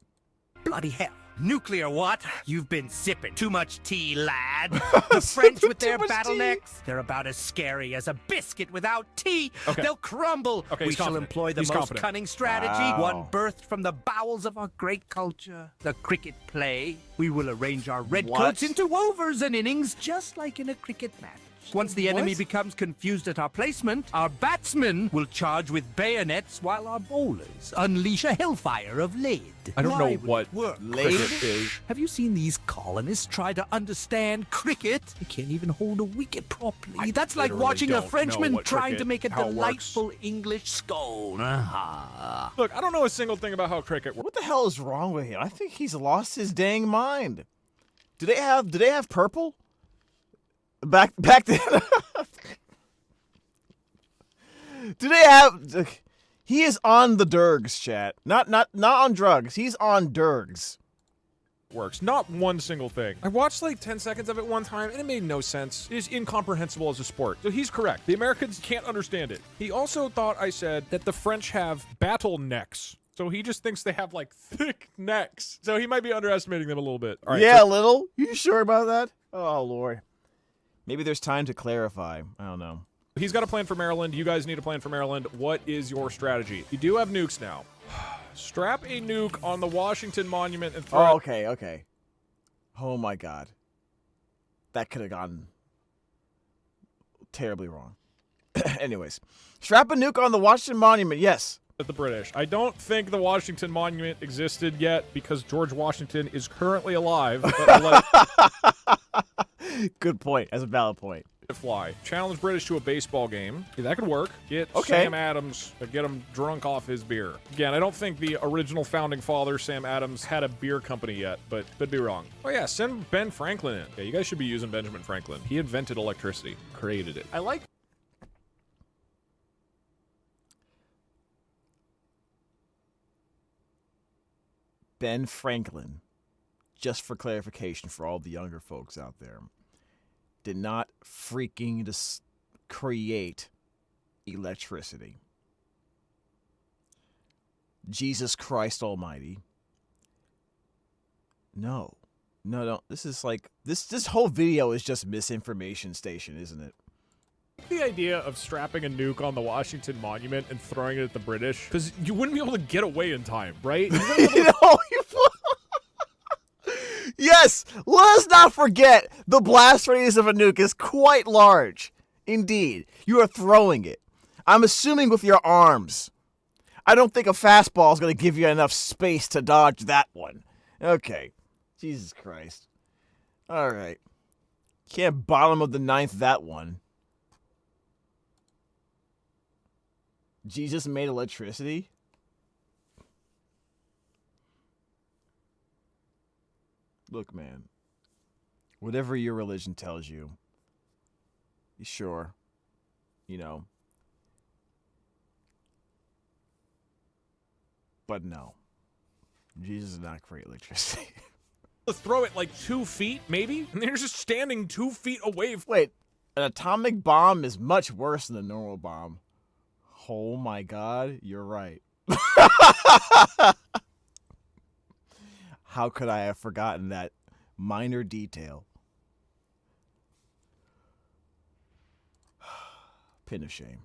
Bloody hell. Nuclear what? You've been sipping too much tea, lad. The French with their Too much tea. bottlenecks, they're about as scary as a biscuit without tea. Okay. They'll crumble. Okay, We he's shall confident. employ the He's most confident. cunning strategy, Wow. one birthed from the bowels of our great culture, the cricket play. We will arrange our redcoats What? into overs and innings, just like in a cricket match. Once the enemy What? becomes confused at our placement, our batsmen will charge with bayonets while our bowlers unleash a hellfire of lead. I don't Why know would what it work? cricket is. Have you seen these colonists try to understand cricket? They can't even hold a wicket properly. I That's like literally watching a don't know Frenchman what trying to cricket- make a how it works. delightful English scone. Aha. Look, I don't know a single thing about how cricket works. What the hell is wrong with him? I think he's lost his dang mind. Do they have purple? Back then. Do they have? He is on the dergs, chat. Not on drugs. He's on dergs. Works. Not one single thing. I watched like 10 seconds of it one time and it made no sense. It is incomprehensible as a sport. So he's correct. The Americans can't understand it. He also thought I said that the French have battle necks. So he just thinks they have like thick necks. So he might be underestimating them a little bit. All right, Yeah, so- little. You sure about that? Oh Lord. Maybe there's time to clarify. I don't know. He's got a plan for Maryland. You guys need a plan for Maryland. What is your strategy? You do have nukes now. Strap a nuke on the Washington Monument and throw Oh, it. okay. Oh my God. That could have gone terribly wrong. Anyways, strap a nuke on the Washington Monument. Yes. At the British. I don't think the Washington Monument existed yet because George Washington is currently alive, but I'll let Good point. That's a valid point. it fly. Challenge British to a baseball game. Yeah, that could work. Get Okay. Sam Adams, get him drunk off his beer. Again, I don't think the original founding father, Sam Adams, had a beer company yet, but could be wrong. Oh yeah, send Ben Franklin in. Yeah, you guys should be using Benjamin Franklin. He invented electricity, created it. I like Ben Franklin, just for clarification for all the younger folks out there, did not freaking just create electricity. Jesus Christ Almighty. No. This is like this whole video is just misinformation station, isn't it? the idea of strapping a nuke on the Washington Monument and throwing it at the British, because you wouldn't be able to get away in time, right? You wouldn't be able to- Yes, let us not forget the blast radius of a nuke is quite large. Indeed, you are throwing it. I'm assuming with your arms. I don't think a fastball is going to give you enough space to dodge that one. Okay. Jesus Christ. All right. Can't bottom of the ninth that one. Jesus made electricity? Look, man. Whatever your religion tells you, sure, you know. But no. Jesus did not create electricity. to throw it like 2 feet, maybe? And they're just standing 2 feet away from... Wait, an atomic bomb is much worse than a normal bomb. Oh my God, you're right. How could I have forgotten that minor detail? Pin of shame.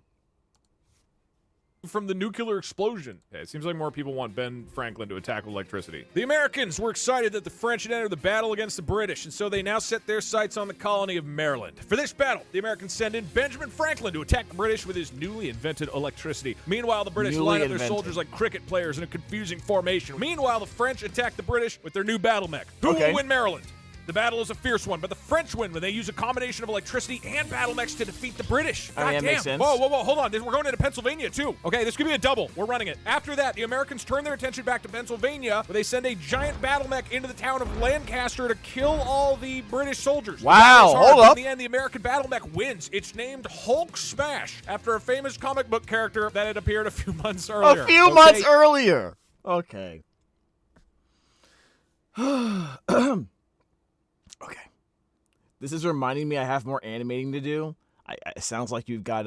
From the nuclear explosion. Okay, it seems like more people want Ben Franklin to attack with electricity. The Americans were excited that the French had entered the battle against the British, and so they now set their sights on the colony of Maryland. For this battle, the Americans send in Benjamin Franklin to attack the British with his newly invented electricity. Meanwhile, the British line up their soldiers like cricket players in a confusing formation. Meanwhile, the French attack the British with their new battle mech. Who will win Maryland? The battle is a fierce one, but the French win when they use a combination of electricity and battle mechs to defeat the British. I mean, that makes sense. Whoa, hold on. We're going into Pennsylvania, too. Okay, this could be a double. We're running it. After that, the Americans turn their attention back to Pennsylvania, where they send a giant battle mech into the town of Lancaster to kill all the British soldiers. Wow, hold up. In the end, the American battle mech wins. It's named Hulk Smash, after a famous comic book character that had appeared a few months earlier. A few months earlier. Okay. Okay. This is reminding me I have more animating to do. It sounds like you've got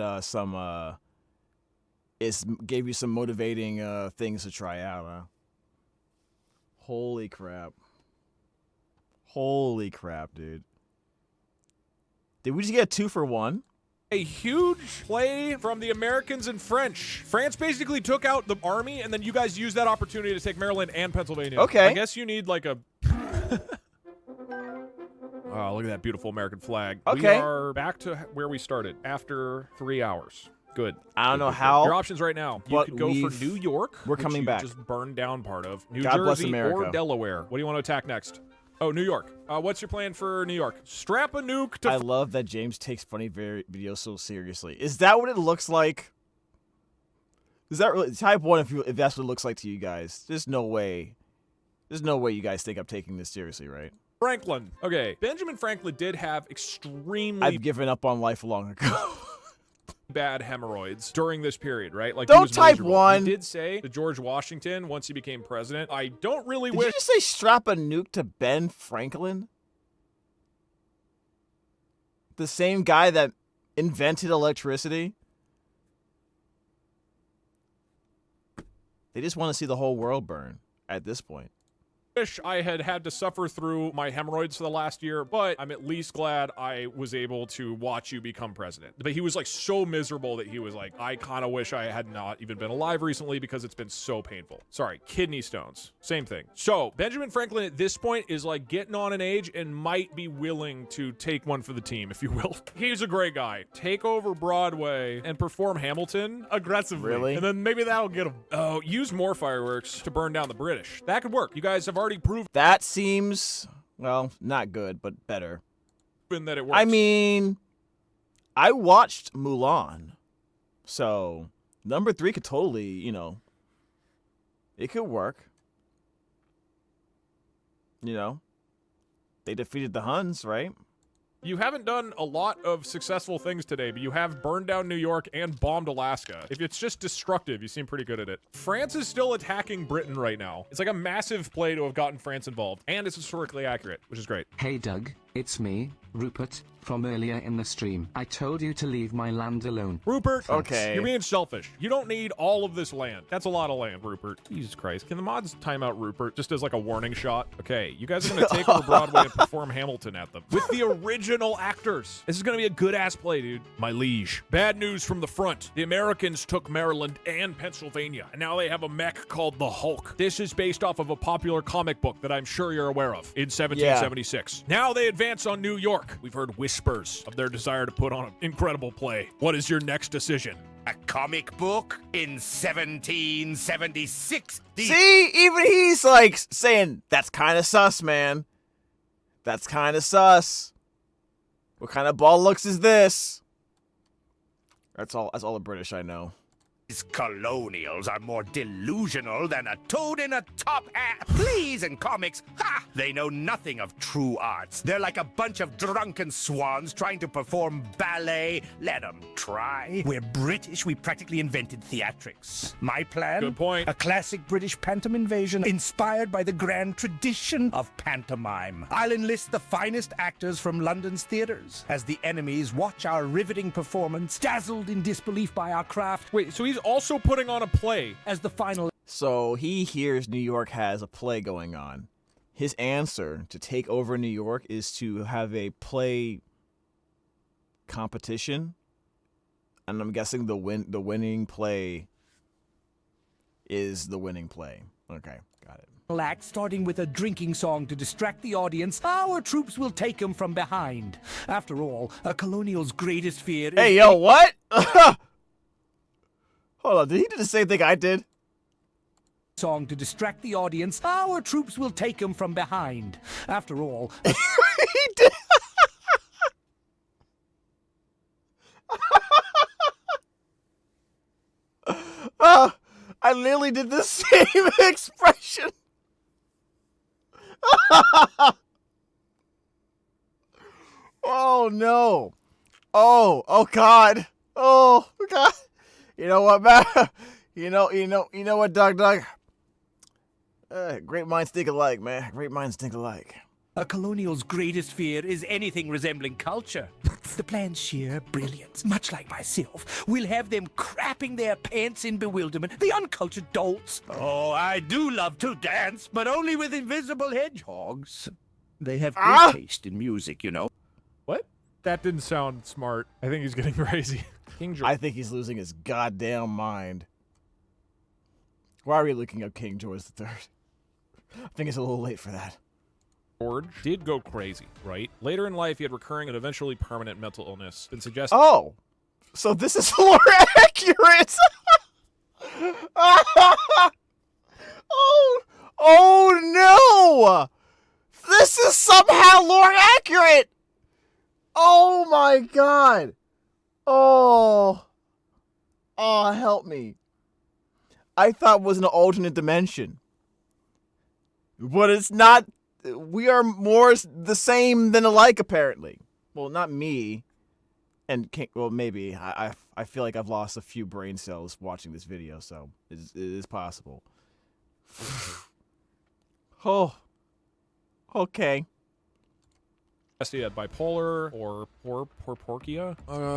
gave you some motivating things to try out, huh? Holy crap. Holy crap, dude. Did we just get a 2-for-1? A huge play from the Americans and French. France basically took out the army, and then you guys used that opportunity to take Maryland and Pennsylvania. Okay. I guess you need like a... Oh, look at that beautiful American flag. Okay. We are back to where we started after 3 hours. Good. I don't know how. Your options right now. You could go for New York. We're coming back. Just burned down part of. New God bless Jersey America. or Delaware. What do you want to attack next? Oh, New York. What's your plan for New York? Strap a nuke to... I love that James takes funny videos so seriously. Is that what it looks like? Is that really... Type 1 if that's what it looks like to you guys. There's no way. There's no way you guys think I'm taking this seriously, right? Franklin. Okay, Benjamin Franklin did have extremely... I've given up on life long ago. bad hemorrhoids during this period, right? Like, don't type 1. He did say to George Washington once he became president, I don't really wish... Did you just say strap a nuke to Ben Franklin? The same guy that invented electricity? They just want to see the whole world burn at this point. Wish I had had to suffer through my hemorrhoids for the last year, but I'm at least glad I was able to watch you become president. But he was like so miserable that he was like, I kind of wish I had not even been alive recently because it's been so painful. Sorry, kidney stones, same thing. So Benjamin Franklin at this point is like getting on in age and might be willing to take one for the team, if you will. He's a great guy. Take over Broadway and perform Hamilton aggressively. Really? And then maybe that'll get him. Oh, use more fireworks to burn down the British. That could work. You guys have already proven that seems, well, not good, but better. That it works. I mean, I watched Mulan, so number 3 could totally, you know, it could work. You know, they defeated the Huns, right? You haven't done a lot of successful things today, but you have burned down New York and bombed Alaska. If it's just destructive, you seem pretty good at it. France is still attacking Britain right now. It's like a massive play to have gotten France involved, and it's historically accurate, which is great. Hey Doug, it's me, Rupert, from earlier in the stream. I told you to leave my land alone. Rupert, okay. You're being selfish. You don't need all of this land. That's a lot of land, Rupert. Jesus Christ. Can the mods time out Rupert just as like a warning shot? Okay, you guys are going to take over Broadway and perform Hamilton at them with the original actors. This is going to be a good-ass play, dude. My liege. Bad news from the front. The Americans took Maryland and Pennsylvania, and now they have a mech called the Hulk. This is based off of a popular comic book that I'm sure you're aware of in 1776. Yeah. Now they advance on New York. We've heard whispers of their desire to put on an incredible play. What is your next decision? A comic book in 1776? See, even he's like saying, that's kind of sus, man. That's kind of sus. What kind of ball looks is this? That's all the British I know. These colonials are more delusional than a toad in a top hat. Please, in comics, ha! They know nothing of true arts. They're like a bunch of drunken swans trying to perform ballet. Let them try. We're British. We practically invented theatrics. My plan? Good point. A classic British pantom invasion inspired by the grand tradition of pantomime. I'll enlist the finest actors from London's theaters as the enemies watch our riveting performance, dazzled in disbelief by our craft. Wait, so he's also putting on a play as the final. So he hears New York has a play going on. His answer to take over New York is to have a play competition And I'm guessing the winning play is the winning play. Okay, got it. Act starting with a drinking song to distract the audience. Our troops will take them from behind. After all, a Colonial's greatest fear is... Hey, yo, what? Hold on, did he do the same thing I did? Song to distract the audience. Our troops will take them from behind. After all... He did. I literally did the same expression. Oh no. Oh God. Oh God. You know what, man? You know what, Doug? Great minds think alike, man. Great minds think alike. A Colonial's greatest fear is anything resembling culture. The plan's sheer brilliance. Much like myself, we'll have them crapping their pants in bewilderment. The uncultured dolts. Oh, I do love to dance, but only with invisible hedgehogs. They have great taste in music, you know. What? That didn't sound smart. I think he's getting crazy. King George. I think he's losing his goddamn mind. Why are we looking up King George III? I think it's a little late for that. George did go crazy, right? Later in life, he had recurring and eventually permanent mental illness. Been suggested. Oh, so this is more accurate. Oh no! This is somehow more accurate. Oh my God. Oh, help me. I thought it was an alternate dimension, but it's not. We are more the same than alike, apparently. Well, not me. And well, maybe. I feel like I've lost a few brain cells watching this video, so it is possible. Oh. Okay. He had bipolar or porporkia.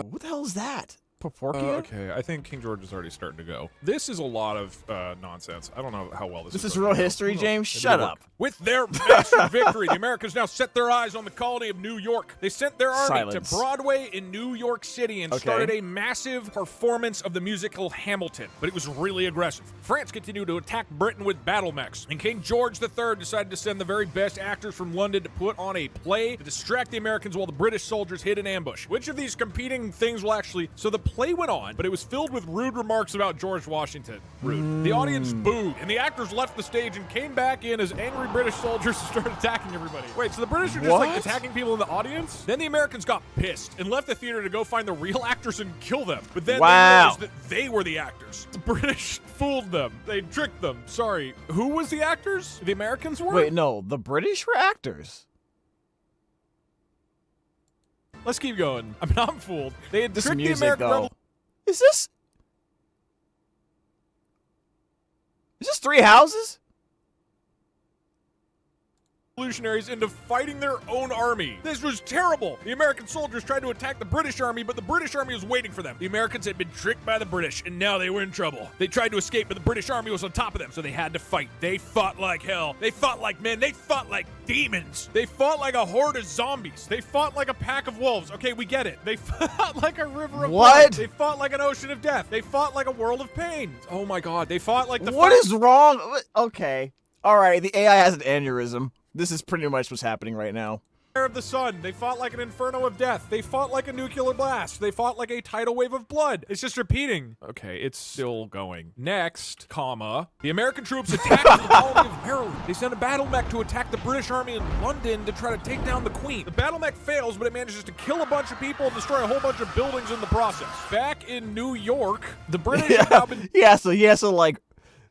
What the hell is that? Porporkia? Okay, I think King George is already starting to go. This is a lot of nonsense. I don't know how well this is. This is real history, James? Shut up. With their massive victory, the Americans now set their eyes on the colony of New York. They sent their army to Broadway in New York City and started a massive performance of the musical Hamilton, but it was really aggressive. France continued to attack Britain with battle mechs, and King George III decided to send the very best actors from London to put on a play to distract the Americans while the British soldiers hid in ambush. Which of these competing things will actually... So the play went on, but it was filled with rude remarks about George Washington. Rude. The audience booed, and the actors left the stage and came back in as angry British soldiers and started attacking everybody. Wait, so the British are just like attacking people in the audience? Then the Americans got pissed and left the theater to go find the real actors and kill them. But then they realized that they were the actors. The British fooled them. They tricked them. Sorry. Who was the actors? The Americans were? Wait, no. The British were actors. Let's keep going. I mean, I'm fooled. They had tricked the American Revolution. Is this Three Houses? Revolutionaries into fighting their own army. This was terrible. The American soldiers tried to attack the British army, but the British army was waiting for them. The Americans had been tricked by the British, and now they were in trouble. They tried to escape, but the British army was on top of them, so they had to fight. They fought like hell. They fought like men. They fought like demons. They fought like a horde of zombies. They fought like a pack of wolves. Okay, we get it. They fought like a river of blood. They fought like an ocean of death. They fought like a world of pain. Oh my God. They fought like the... What is wrong? Okay. All right, the AI has an aneurysm. This is pretty much what's happening right now. Of the sun. They fought like an inferno of death. They fought like a nuclear blast. They fought like a tidal wave of blood. It's just repeating. Okay, it's still going. Next, comma, the American troops attacked the colony of Maryland. They sent a battle mech to attack the British army in London to try to take down the Queen. The battle mech fails, but it manages to kill a bunch of people and destroy a whole bunch of buildings in the process. Back in New York, the British have now been... So like,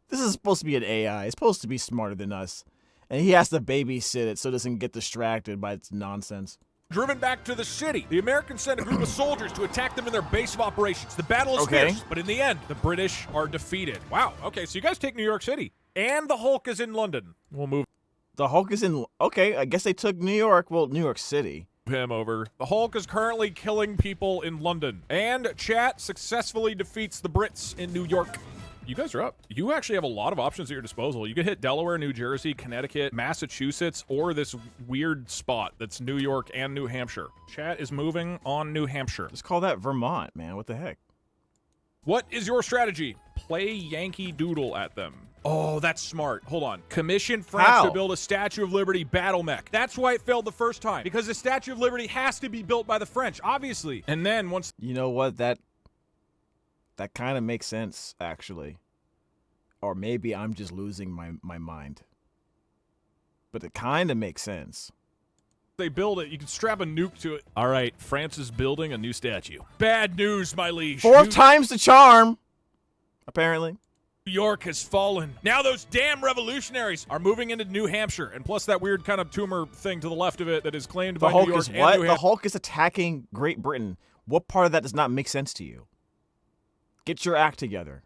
this is supposed to be an AI. It's supposed to be smarter than us. And he has to babysit it so it doesn't get distracted by its nonsense. Driven back to the city. The Americans sent a group of soldiers to attack them in their base of operations. The battle is fierce, but in the end, the British are defeated. Wow, okay, so you guys take New York City. And the Hulk is in London. We'll move the Hulk is in... Okay, I guess they took New York. Well, New York City. Him over. The Hulk is currently killing people in London. And chat successfully defeats the Brits in New York. You guys are up. You actually have a lot of options at your disposal. You could hit Delaware, New Jersey, Connecticut, Massachusetts, or this weird spot that's New York and New Hampshire. Chat is moving on New Hampshire. Just call that Vermont, man. What the heck? What is your strategy? Play Yankee Doodle at them. Oh, that's smart. Hold on. Commission France to build a Statue of Liberty battle mech. That's why it failed the first time. Because the Statue of Liberty has to be built by the French, obviously. And then once... You know what? That kind of makes sense, actually. Or maybe I'm just losing my mind. But it kind of makes sense. They build it, you can strap a nuke to it. All right, France is building a new statue. Bad news, my liege. Fourth time's the charm, apparently. New York has fallen. Now those damn revolutionaries are moving into New Hampshire, and plus that weird kind of tumor thing to the left of it that is claimed by New York and New Hampshire. The Hulk is attacking Great Britain. What part of that does not make sense to you? Get your act together.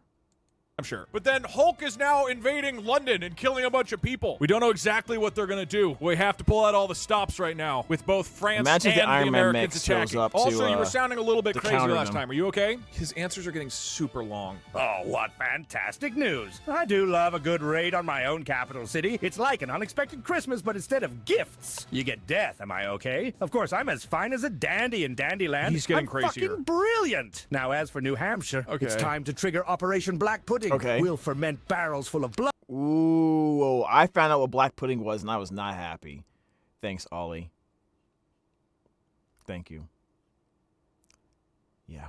I'm sure. But then Hulk is now invading London and killing a bunch of people. We don't know exactly what they're going to do. We have to pull out all the stops right now with both France and the Americans attacking. Also, you were sounding a little bit crazy last time. Are you okay? His answers are getting super long. Oh, what fantastic news. I do love a good raid on my own capital city. It's like an unexpected Christmas, but instead of gifts, you get death. Am I okay? Of course, I'm as fine as a dandy in Dandyland. He's getting crazier. Fucking brilliant. Now, as for New Hampshire, it's time to trigger Operation Black Pudding. Okay. We'll ferment barrels full of blood. Ooh, I found out what black pudding was, and I was not happy. Thanks, Ollie. Thank you. Yeah.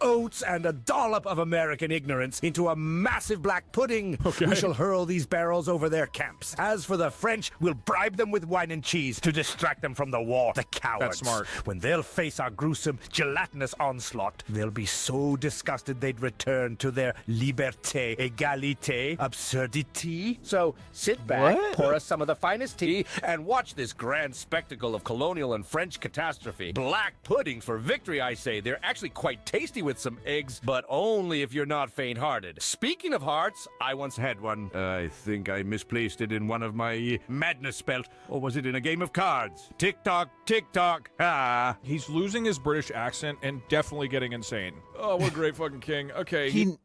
Oats, and a dollop of American ignorance into a massive black pudding. Okay. We shall hurl these barrels over their camps. As for the French, we'll bribe them with wine and cheese to distract them from the war. The cowards. That's smart. When they'll face our gruesome, gelatinous onslaught, they'll be so disgusted they'd return to their liberté, égalité, absurdité. So sit back, pour us some of the finest tea, and watch this grand spectacle of colonial and French catastrophe. Black pudding for victory, I say. They're actually quite tasty with some eggs, but only if you're not faint-hearted. Speaking of hearts, I once had one. I think I misplaced it in one of my madness spelt, or was it in a game of cards? Tick-tock, tick-tock, ah. He's losing his British accent and definitely getting insane. Oh, what a great fucking king. Okay.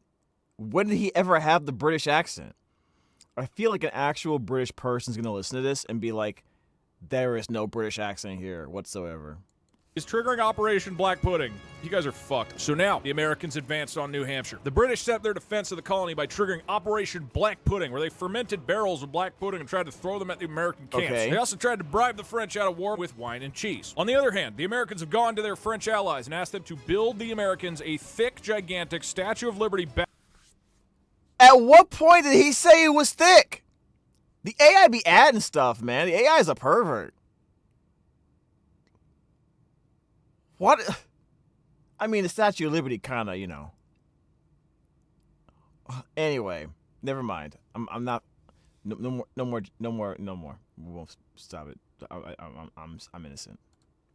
When did he ever have the British accent? I feel like an actual British person's going to listen to this and be like, there is no British accent here whatsoever. Is triggering Operation Black Pudding. You guys are fucked. So now, the Americans advanced on New Hampshire. The British set up their defense of the colony by triggering Operation Black Pudding, where they fermented barrels of black pudding and tried to throw them at the American camps. Okay. They also tried to bribe the French out of war with wine and cheese. On the other hand, the Americans have gone to their French allies and asked them to build the Americans a thick, gigantic Statue of Liberty. At what point did he say it was thick? The AI be adding stuff, man. The AI is a pervert. What? I mean, the Statue of Liberty kind of, you know. Anyway, never mind. I'm not. No more. We won't stop it. I'm innocent.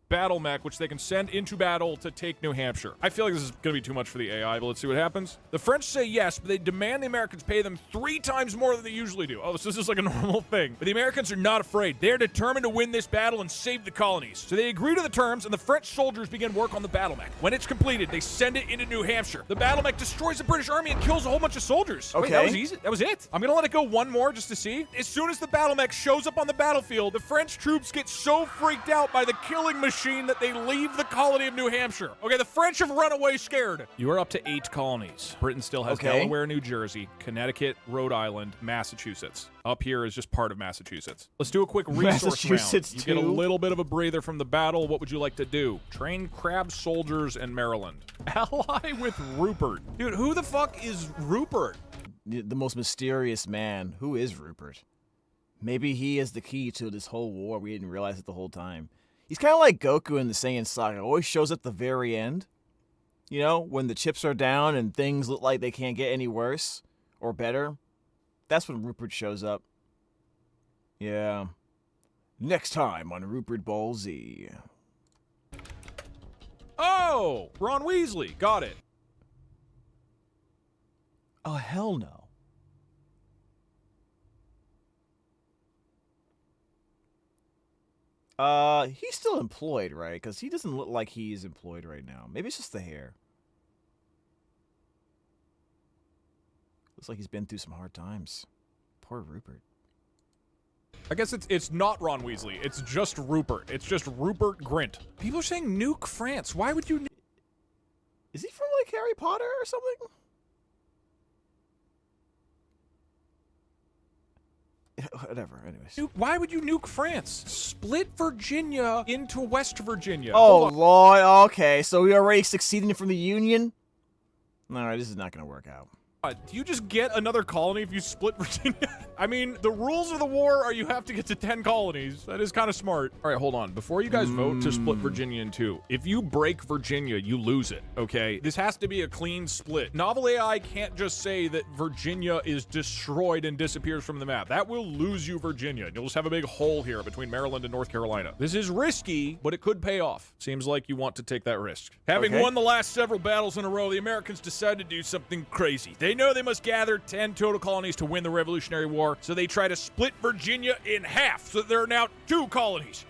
Battle mech, which they can send into battle to take New Hampshire. I feel like this is going to be too much for the AI, but let's see what happens. The French say yes, but they demand the Americans pay them 3 times more than they usually do. Oh, so this is like a normal thing. But the Americans are not afraid. They're determined to win this battle and save the colonies. So they agree to the terms, and the French soldiers begin work on the battle mech. When it's completed, they send it into New Hampshire. The battle mech destroys the British army and kills a whole bunch of soldiers. Okay. Wait, that was easy. That was it. I'm going to let it go one more just to see. As soon as the battle mech shows up on the battlefield, the French troops get so freaked out by the killing machine that they leave the colony of New Hampshire. Okay, the French have run away scared. You are up to 8 colonies. Britain still has Delaware, New Jersey, Connecticut, Rhode Island, Massachusetts. Up here is just part of Massachusetts. Let's do a quick resource round. You get a little bit of a breather from the battle. What would you like to do? Train crab soldiers in Maryland. Ally with Rupert. Dude, who the fuck is Rupert? The most mysterious man. Who is Rupert? Maybe he is the key to this whole war. We didn't realize it the whole time. He's kind of like Goku in the Saiyan saga. Always shows at the very end. You know, when the chips are down and things look like they can't get any worse or better. That's when Rupert shows up. Yeah. Next time on Rupert Ball Z. Oh! Ron Weasley. Got it. Oh, hell no. He's still employed, right? Because he doesn't look like he's employed right now. Maybe it's just the hair. Looks like he's been through some hard times. Poor Rupert. I guess it's not Ron Weasley. It's just Rupert. It's just Rupert Grint. People are saying nuke France. Why would you... Is he from like Harry Potter or something? Whatever, anyways. Why would you nuke France? Split Virginia into West Virginia. Oh, Lord. Okay, so we already succeeding from the Union? Alright, this is not gonna work out. Do you just get another colony if you split Virginia? I mean, the rules of the war are you have to get to 10 colonies. That is kind of smart. All right, hold on. Before you guys vote to split Virginia in two, if you break Virginia, you lose it, okay? This has to be a clean split. Novel AI can't just say that Virginia is destroyed and disappears from the map. That will lose you Virginia. You'll just have a big hole here between Maryland and North Carolina. This is risky, but it could pay off. Seems like you want to take that risk. Having won the last several battles in a row, the Americans decided to do something crazy. They know they must gather 10 total colonies to win the Revolutionary War, so they try to split Virginia in half, so there are now 2 colonies.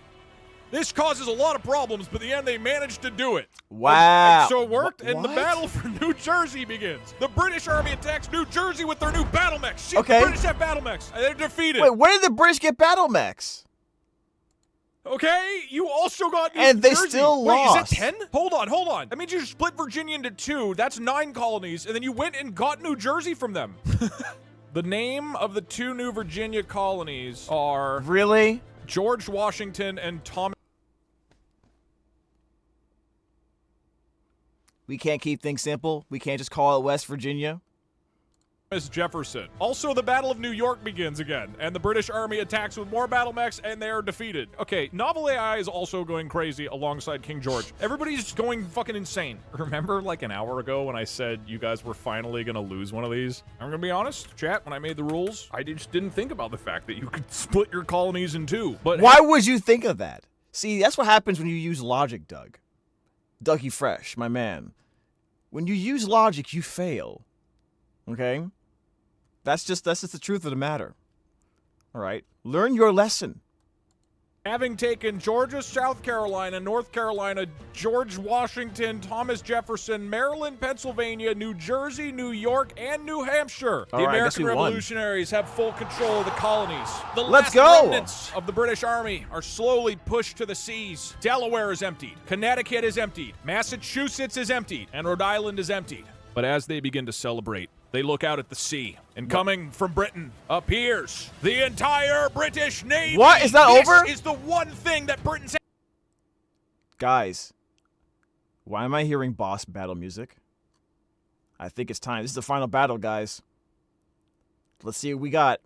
This causes a lot of problems, but in the end they managed to do it. Wow. And so it worked, and the battle for New Jersey begins. The British Army attacks New Jersey with their new battle mechs. Shit, the British have battle mechs, and they're defeated. Wait, where did the British get battle mechs? Okay, you also got New And they Jersey. still lost. Wait, is it 10? Hold on. That means you split Virginia into 2. That's 9 colonies, and then you went and got New Jersey from them. The name of the 2 New Virginia colonies are... Really? George Washington and Thomas... We can't keep things simple? We can't just call it West Virginia? Jefferson. Also, the Battle of New York begins again, and the British Army attacks with more battle mechs, and they are defeated. Okay, Novel AI is also going crazy alongside King George. Everybody's going fucking insane. Remember like an hour ago when I said you guys were finally gonna lose one of these? I'm gonna be honest, chat, when I made the rules, I just didn't think about the fact that you could split your colonies in 2. But why would you think of that? See, that's what happens when you use logic, Doug. Dougie Fresh, my man. When you use logic, you fail. Okay? That's just the truth of the matter. All right? Learn your lesson. Having taken Georgia, South Carolina, North Carolina, George Washington, Thomas Jefferson, Maryland, Pennsylvania, New Jersey, New York, and New Hampshire, the American revolutionaries have full control of the colonies. The last remnants of the British Army are slowly pushed to the seas. Delaware is emptied. Connecticut is emptied. Massachusetts is emptied. And Rhode Island is emptied. But as they begin to celebrate, they look out at the sea, and coming from Britain appears the entire British Navy. What? Is that over? This is the one thing that Britain's... Guys, why am I hearing boss battle music? I think it's time. This is the final battle, guys. Let's see what we got.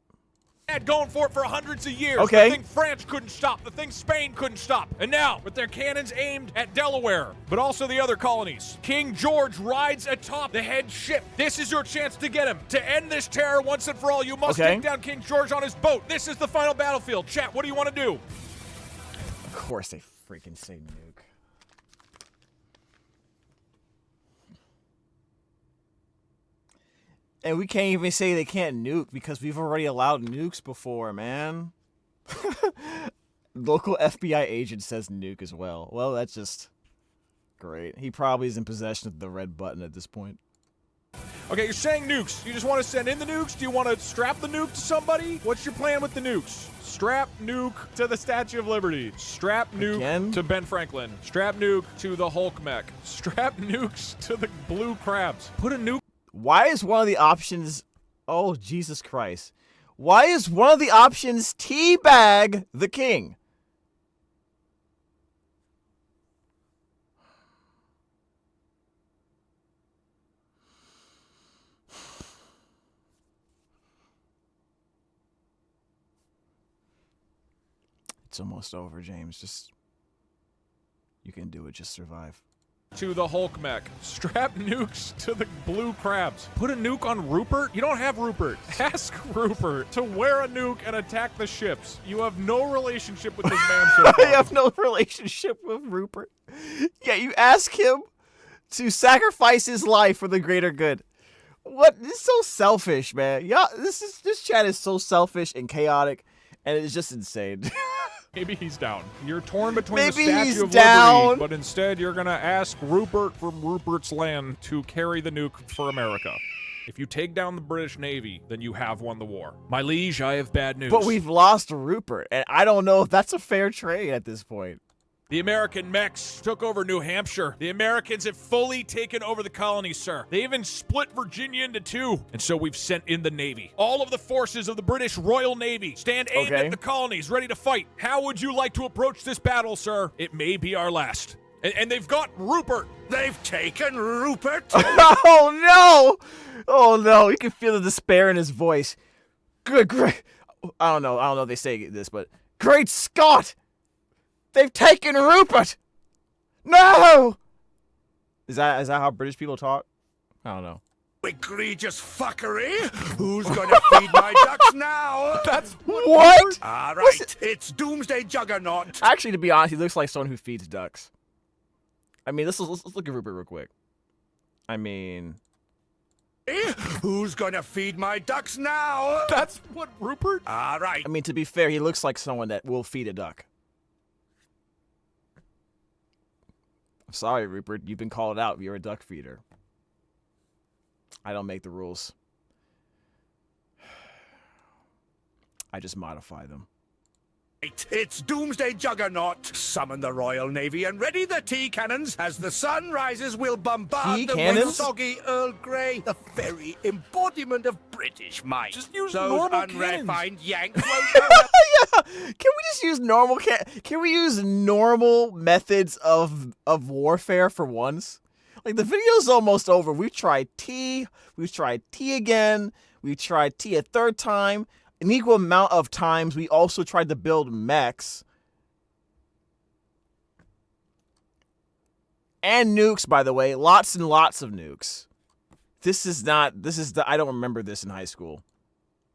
Had going for it for hundreds of years. Okay. The thing France couldn't stop. The thing Spain couldn't stop. And now, with their cannons aimed at Delaware, but also the other colonies, King George rides atop the head ship. This is your chance to get him. To end this terror once and for all, you must take down King George on his boat. This is the final battlefield. Chat, what do you want to do? Of course they freaking say nuke. And we can't even say they can't nuke because we've already allowed nukes before, man. Local FBI agent says nuke as well. Well, that's just great. He probably is in possession of the red button at this point. Okay, you're saying nukes. You just want to send in the nukes? Do you want to strap the nuke to somebody? What's your plan with the nukes? Strap nuke to the Statue of Liberty. Strap nuke to Ben Franklin. Strap nuke to the Hulk mech. Strap nukes to the blue crabs. Put a nuke. Why is one of the options... Oh, Jesus Christ. Why is one of the options teabag the king? It's almost over, James. Just... You can do it. Just survive. To the Hulk mech. Strap nukes to the blue crabs. Put a nuke on Rupert? You don't have Rupert. Ask Rupert to wear a nuke and attack the ships. You have no relationship with this man so far. I have no relationship with Rupert. Yeah, you ask him to sacrifice his life for the greater good. What? This is so selfish, man. Yeah, this chat is so selfish and chaotic, and it's just insane. Maybe he's down. You're torn between Maybe the he's Statue of down. Liberty, but instead you're gonna ask Rupert from Rupert's land to carry the nuke for America. If you take down the British Navy, then you have won the war. My liege, I have bad news. But we've lost Rupert, and I don't know if that's a fair trade at this point. The American mechs took over New Hampshire. The Americans have fully taken over the colonies, sir. They even split Virginia into two. And so we've sent in the Navy. All of the forces of the British Royal Navy stand aimed at the colonies, ready to fight. How would you like to approach this battle, sir? It may be our last. And they've got Rupert. They've taken Rupert? Oh, no! Oh, no. You can feel the despair in his voice. Great. I don't know if they say this, but great Scott! They've taken Rupert! No! Is that how British people talk? I don't know. Egregious fuckery! Who's gonna feed my ducks now? That's What? All right, it's Doomsday Juggernaut. Actually, to be honest, he looks like someone who feeds ducks. I mean, let's look at Rupert real quick. I mean... Who's gonna feed my ducks now? That's what Rupert? All right. I mean, to be fair, he looks like someone that will feed a duck. I'm sorry, Rupert. You've been called out. You're a duck feeder. I don't make the rules. I just modify them. It's Doomsday Juggernaut. Summon the Royal Navy and ready the tea cannons. As the sun rises, we'll bombard them with soggy Earl Grey, the very embodiment of British might. Just use those normal unrefined cannons. Yanks won't know how- Yeah. Can we just use normal? Can we use normal methods of warfare for once? Like, the video's almost over. We've tried T. We've tried T again. We've tried T a third time. An equal amount of times, we also tried to build mechs. And nukes, by the way. Lots and lots of nukes. I don't remember this in high school.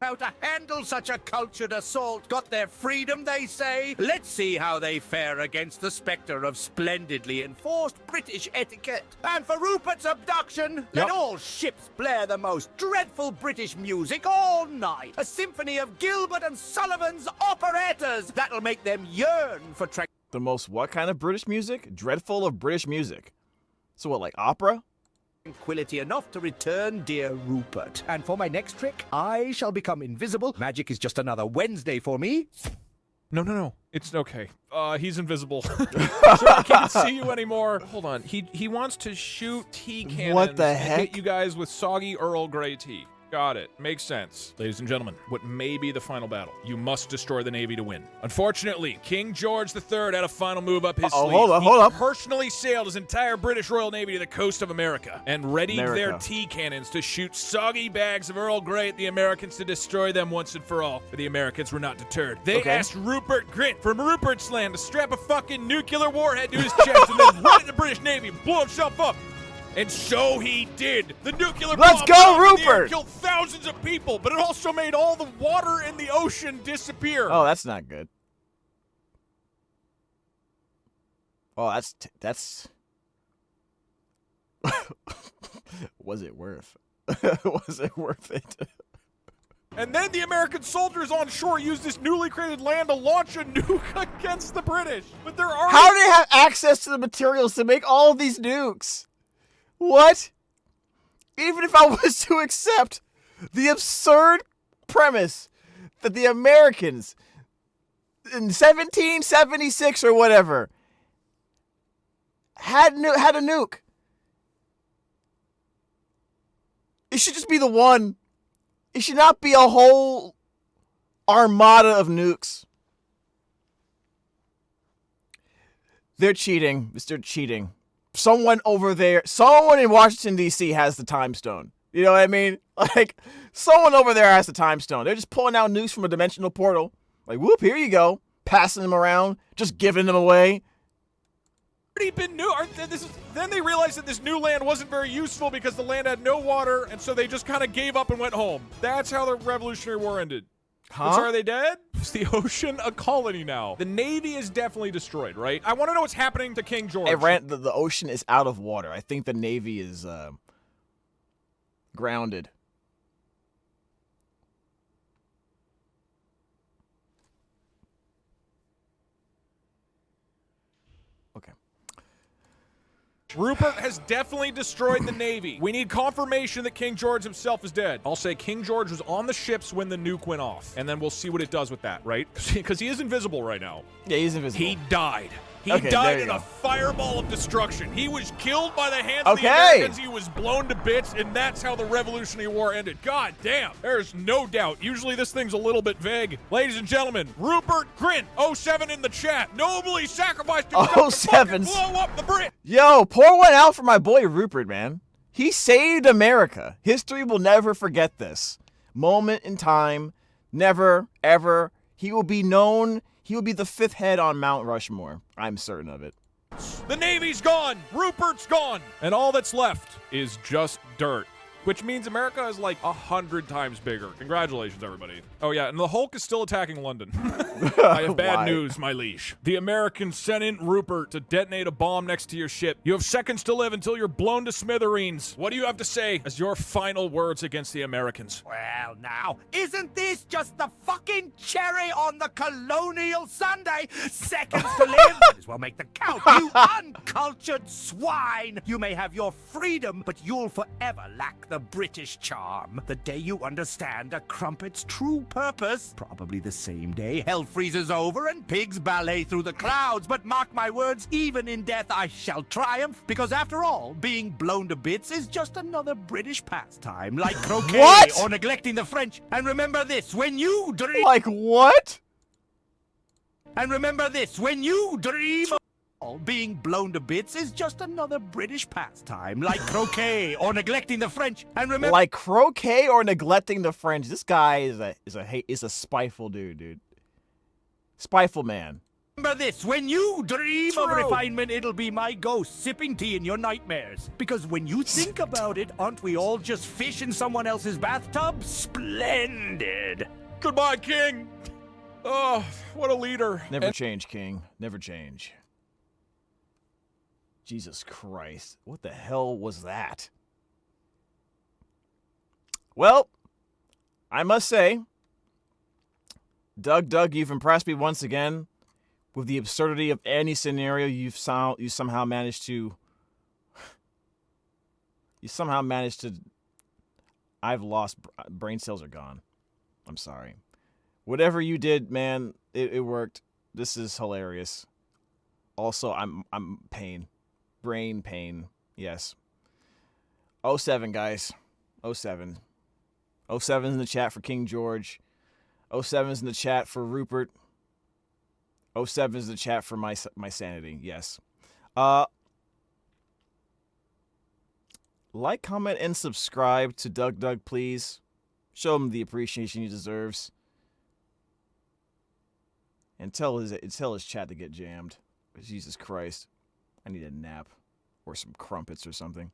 How to handle such a cultured assault. Got their freedom, they say. Let's see how they fare against the spectre of splendidly enforced British etiquette. And for Rupert's abduction, let all ships blare the most dreadful British music all night. A symphony of Gilbert and Sullivan's operettas that'll make them yearn for The most what kind of British music? Dreadful of British music. So what, like opera? tranquility enough to return dear Rupert. And for my next trick, I shall become invisible. Magic is just another Wednesday for me. No. It's okay. He's invisible. So I can't see you anymore. Hold on. He wants to shoot tea cannons. What the and heck? hit you guys with soggy Earl Grey tea. Got it. Makes sense. Ladies and gentlemen, what may be the final battle. You must destroy the Navy to win. Unfortunately, King George III had a final move up his sleeve. Hold up. He personally sailed his entire British Royal Navy to the coast of America and readied their tea cannons to shoot soggy bags of Earl Grey at the Americans to destroy them once and for all. But the Americans were not deterred. They asked Rupert Grint from Rupert's Land to strap a fucking nuclear warhead to his chest and then run at the British Navy and blow himself up. And so he did. The nuclear Let's bomb go, in the air Rupert! killed thousands of people, but it also made all the water in the ocean disappear. Oh, that's not good. Oh, that's. Was it worth? Was it worth it? And then the American soldiers on shore used this newly created land to launch a nuke against the British. But they're already. How do they have access to the materials to make all of these nukes? What? Even if I was to accept the absurd premise that the Americans in 1776 or whatever had a nuke, it should just be the one. It should not be a whole armada of nukes. They're cheating. They're cheating. Someone over there, someone in Washington, D.C. has the time stone. You know what I mean? Like, someone over there has the time stone. They're just pulling out nukes from a dimensional portal. Like, whoop, here you go. Passing them around, just giving them away. Then they realized that this new land wasn't very useful because the land had no water, and so they just kind of gave up and went home. That's how the Revolutionary War ended. Huh? But so are they dead? Is the ocean a colony now? The Navy is definitely destroyed, right? I want to know what's happening to King George. The ocean is out of water. I think the Navy is grounded. Okay. Rupert has definitely destroyed the Navy. We need confirmation that King George himself is dead. I'll say King George was on the ships when the nuke went off, and then we'll see what it does with that, right? Because he is invisible right now. Yeah, he's invisible. He died. He Okay, died there you in go. a fireball of destruction. He was killed by the hands of the Okay. Americans. He was blown to bits, and that's how the Revolutionary War ended. God damn. There's no doubt. Usually this thing's a little bit vague. Ladies and gentlemen, Rupert Grint, 07 in the chat, nobly sacrificed himself to fucking 07's. blow up the Brit. Yo, pour one out for my boy Rupert, man. He saved America. History will never forget this moment in time. Never, ever. He will be known. He will be the fifth head on Mount Rushmore. I'm certain of it. The Navy's gone. Rupert's gone. And all that's left is just dirt. Which means America is like 100 times bigger. Congratulations, everybody. Oh yeah, and the Hulk is still attacking London. I have bad Why? news, my liege. The Americans sent in Rupert to detonate a bomb next to your ship. You have seconds to live until you're blown to smithereens. What do you have to say as your final words against the Americans? Well, now, isn't this just the fucking cherry on the Colonial Sundae? Seconds to live? Might as well make the count, you uncultured swine! You may have your freedom, but you'll forever lack the British charm. The day you understand a crumpet's true purpose, probably the same day hell freezes over and pigs ballet through the clouds. But mark my words, even in death I shall triumph, because after all, being blown to bits is just another British pastime, like croquet What? or neglecting the French. And remember this, when you dream... Like what? And remember this, when you dream of being blown to bits is just another British pastime, like croquet or neglecting the French. And remember... Like croquet or neglecting the French. This guy is a spiteful dude. Spiteful man. Remember this, when you dream of True. refinement, it'll be my ghost sipping tea in your nightmares. Because when you think about it, aren't we all just fish in someone else's bathtub? Splendid. Goodbye, King. Oh, what a leader. Never change, King. Never change. Jesus Christ. What the hell was that? Well, I must say, Doug, you've impressed me once again with the absurdity of any scenario you somehow managed to... I've lost... Brain cells are gone. I'm sorry. Whatever you did, man, it worked. This is hilarious. Also, I'm pain. Brain pain. Yes. 07, guys. 07. 07's in the chat for King George. 07's in the chat for Rupert. 07's in the chat for my sanity. Yes. Like, comment, and subscribe to Doug, please. Show him the appreciation he deserves. And tell his chat to get jammed. Jesus Christ. I need a nap. Or some crumpets or something.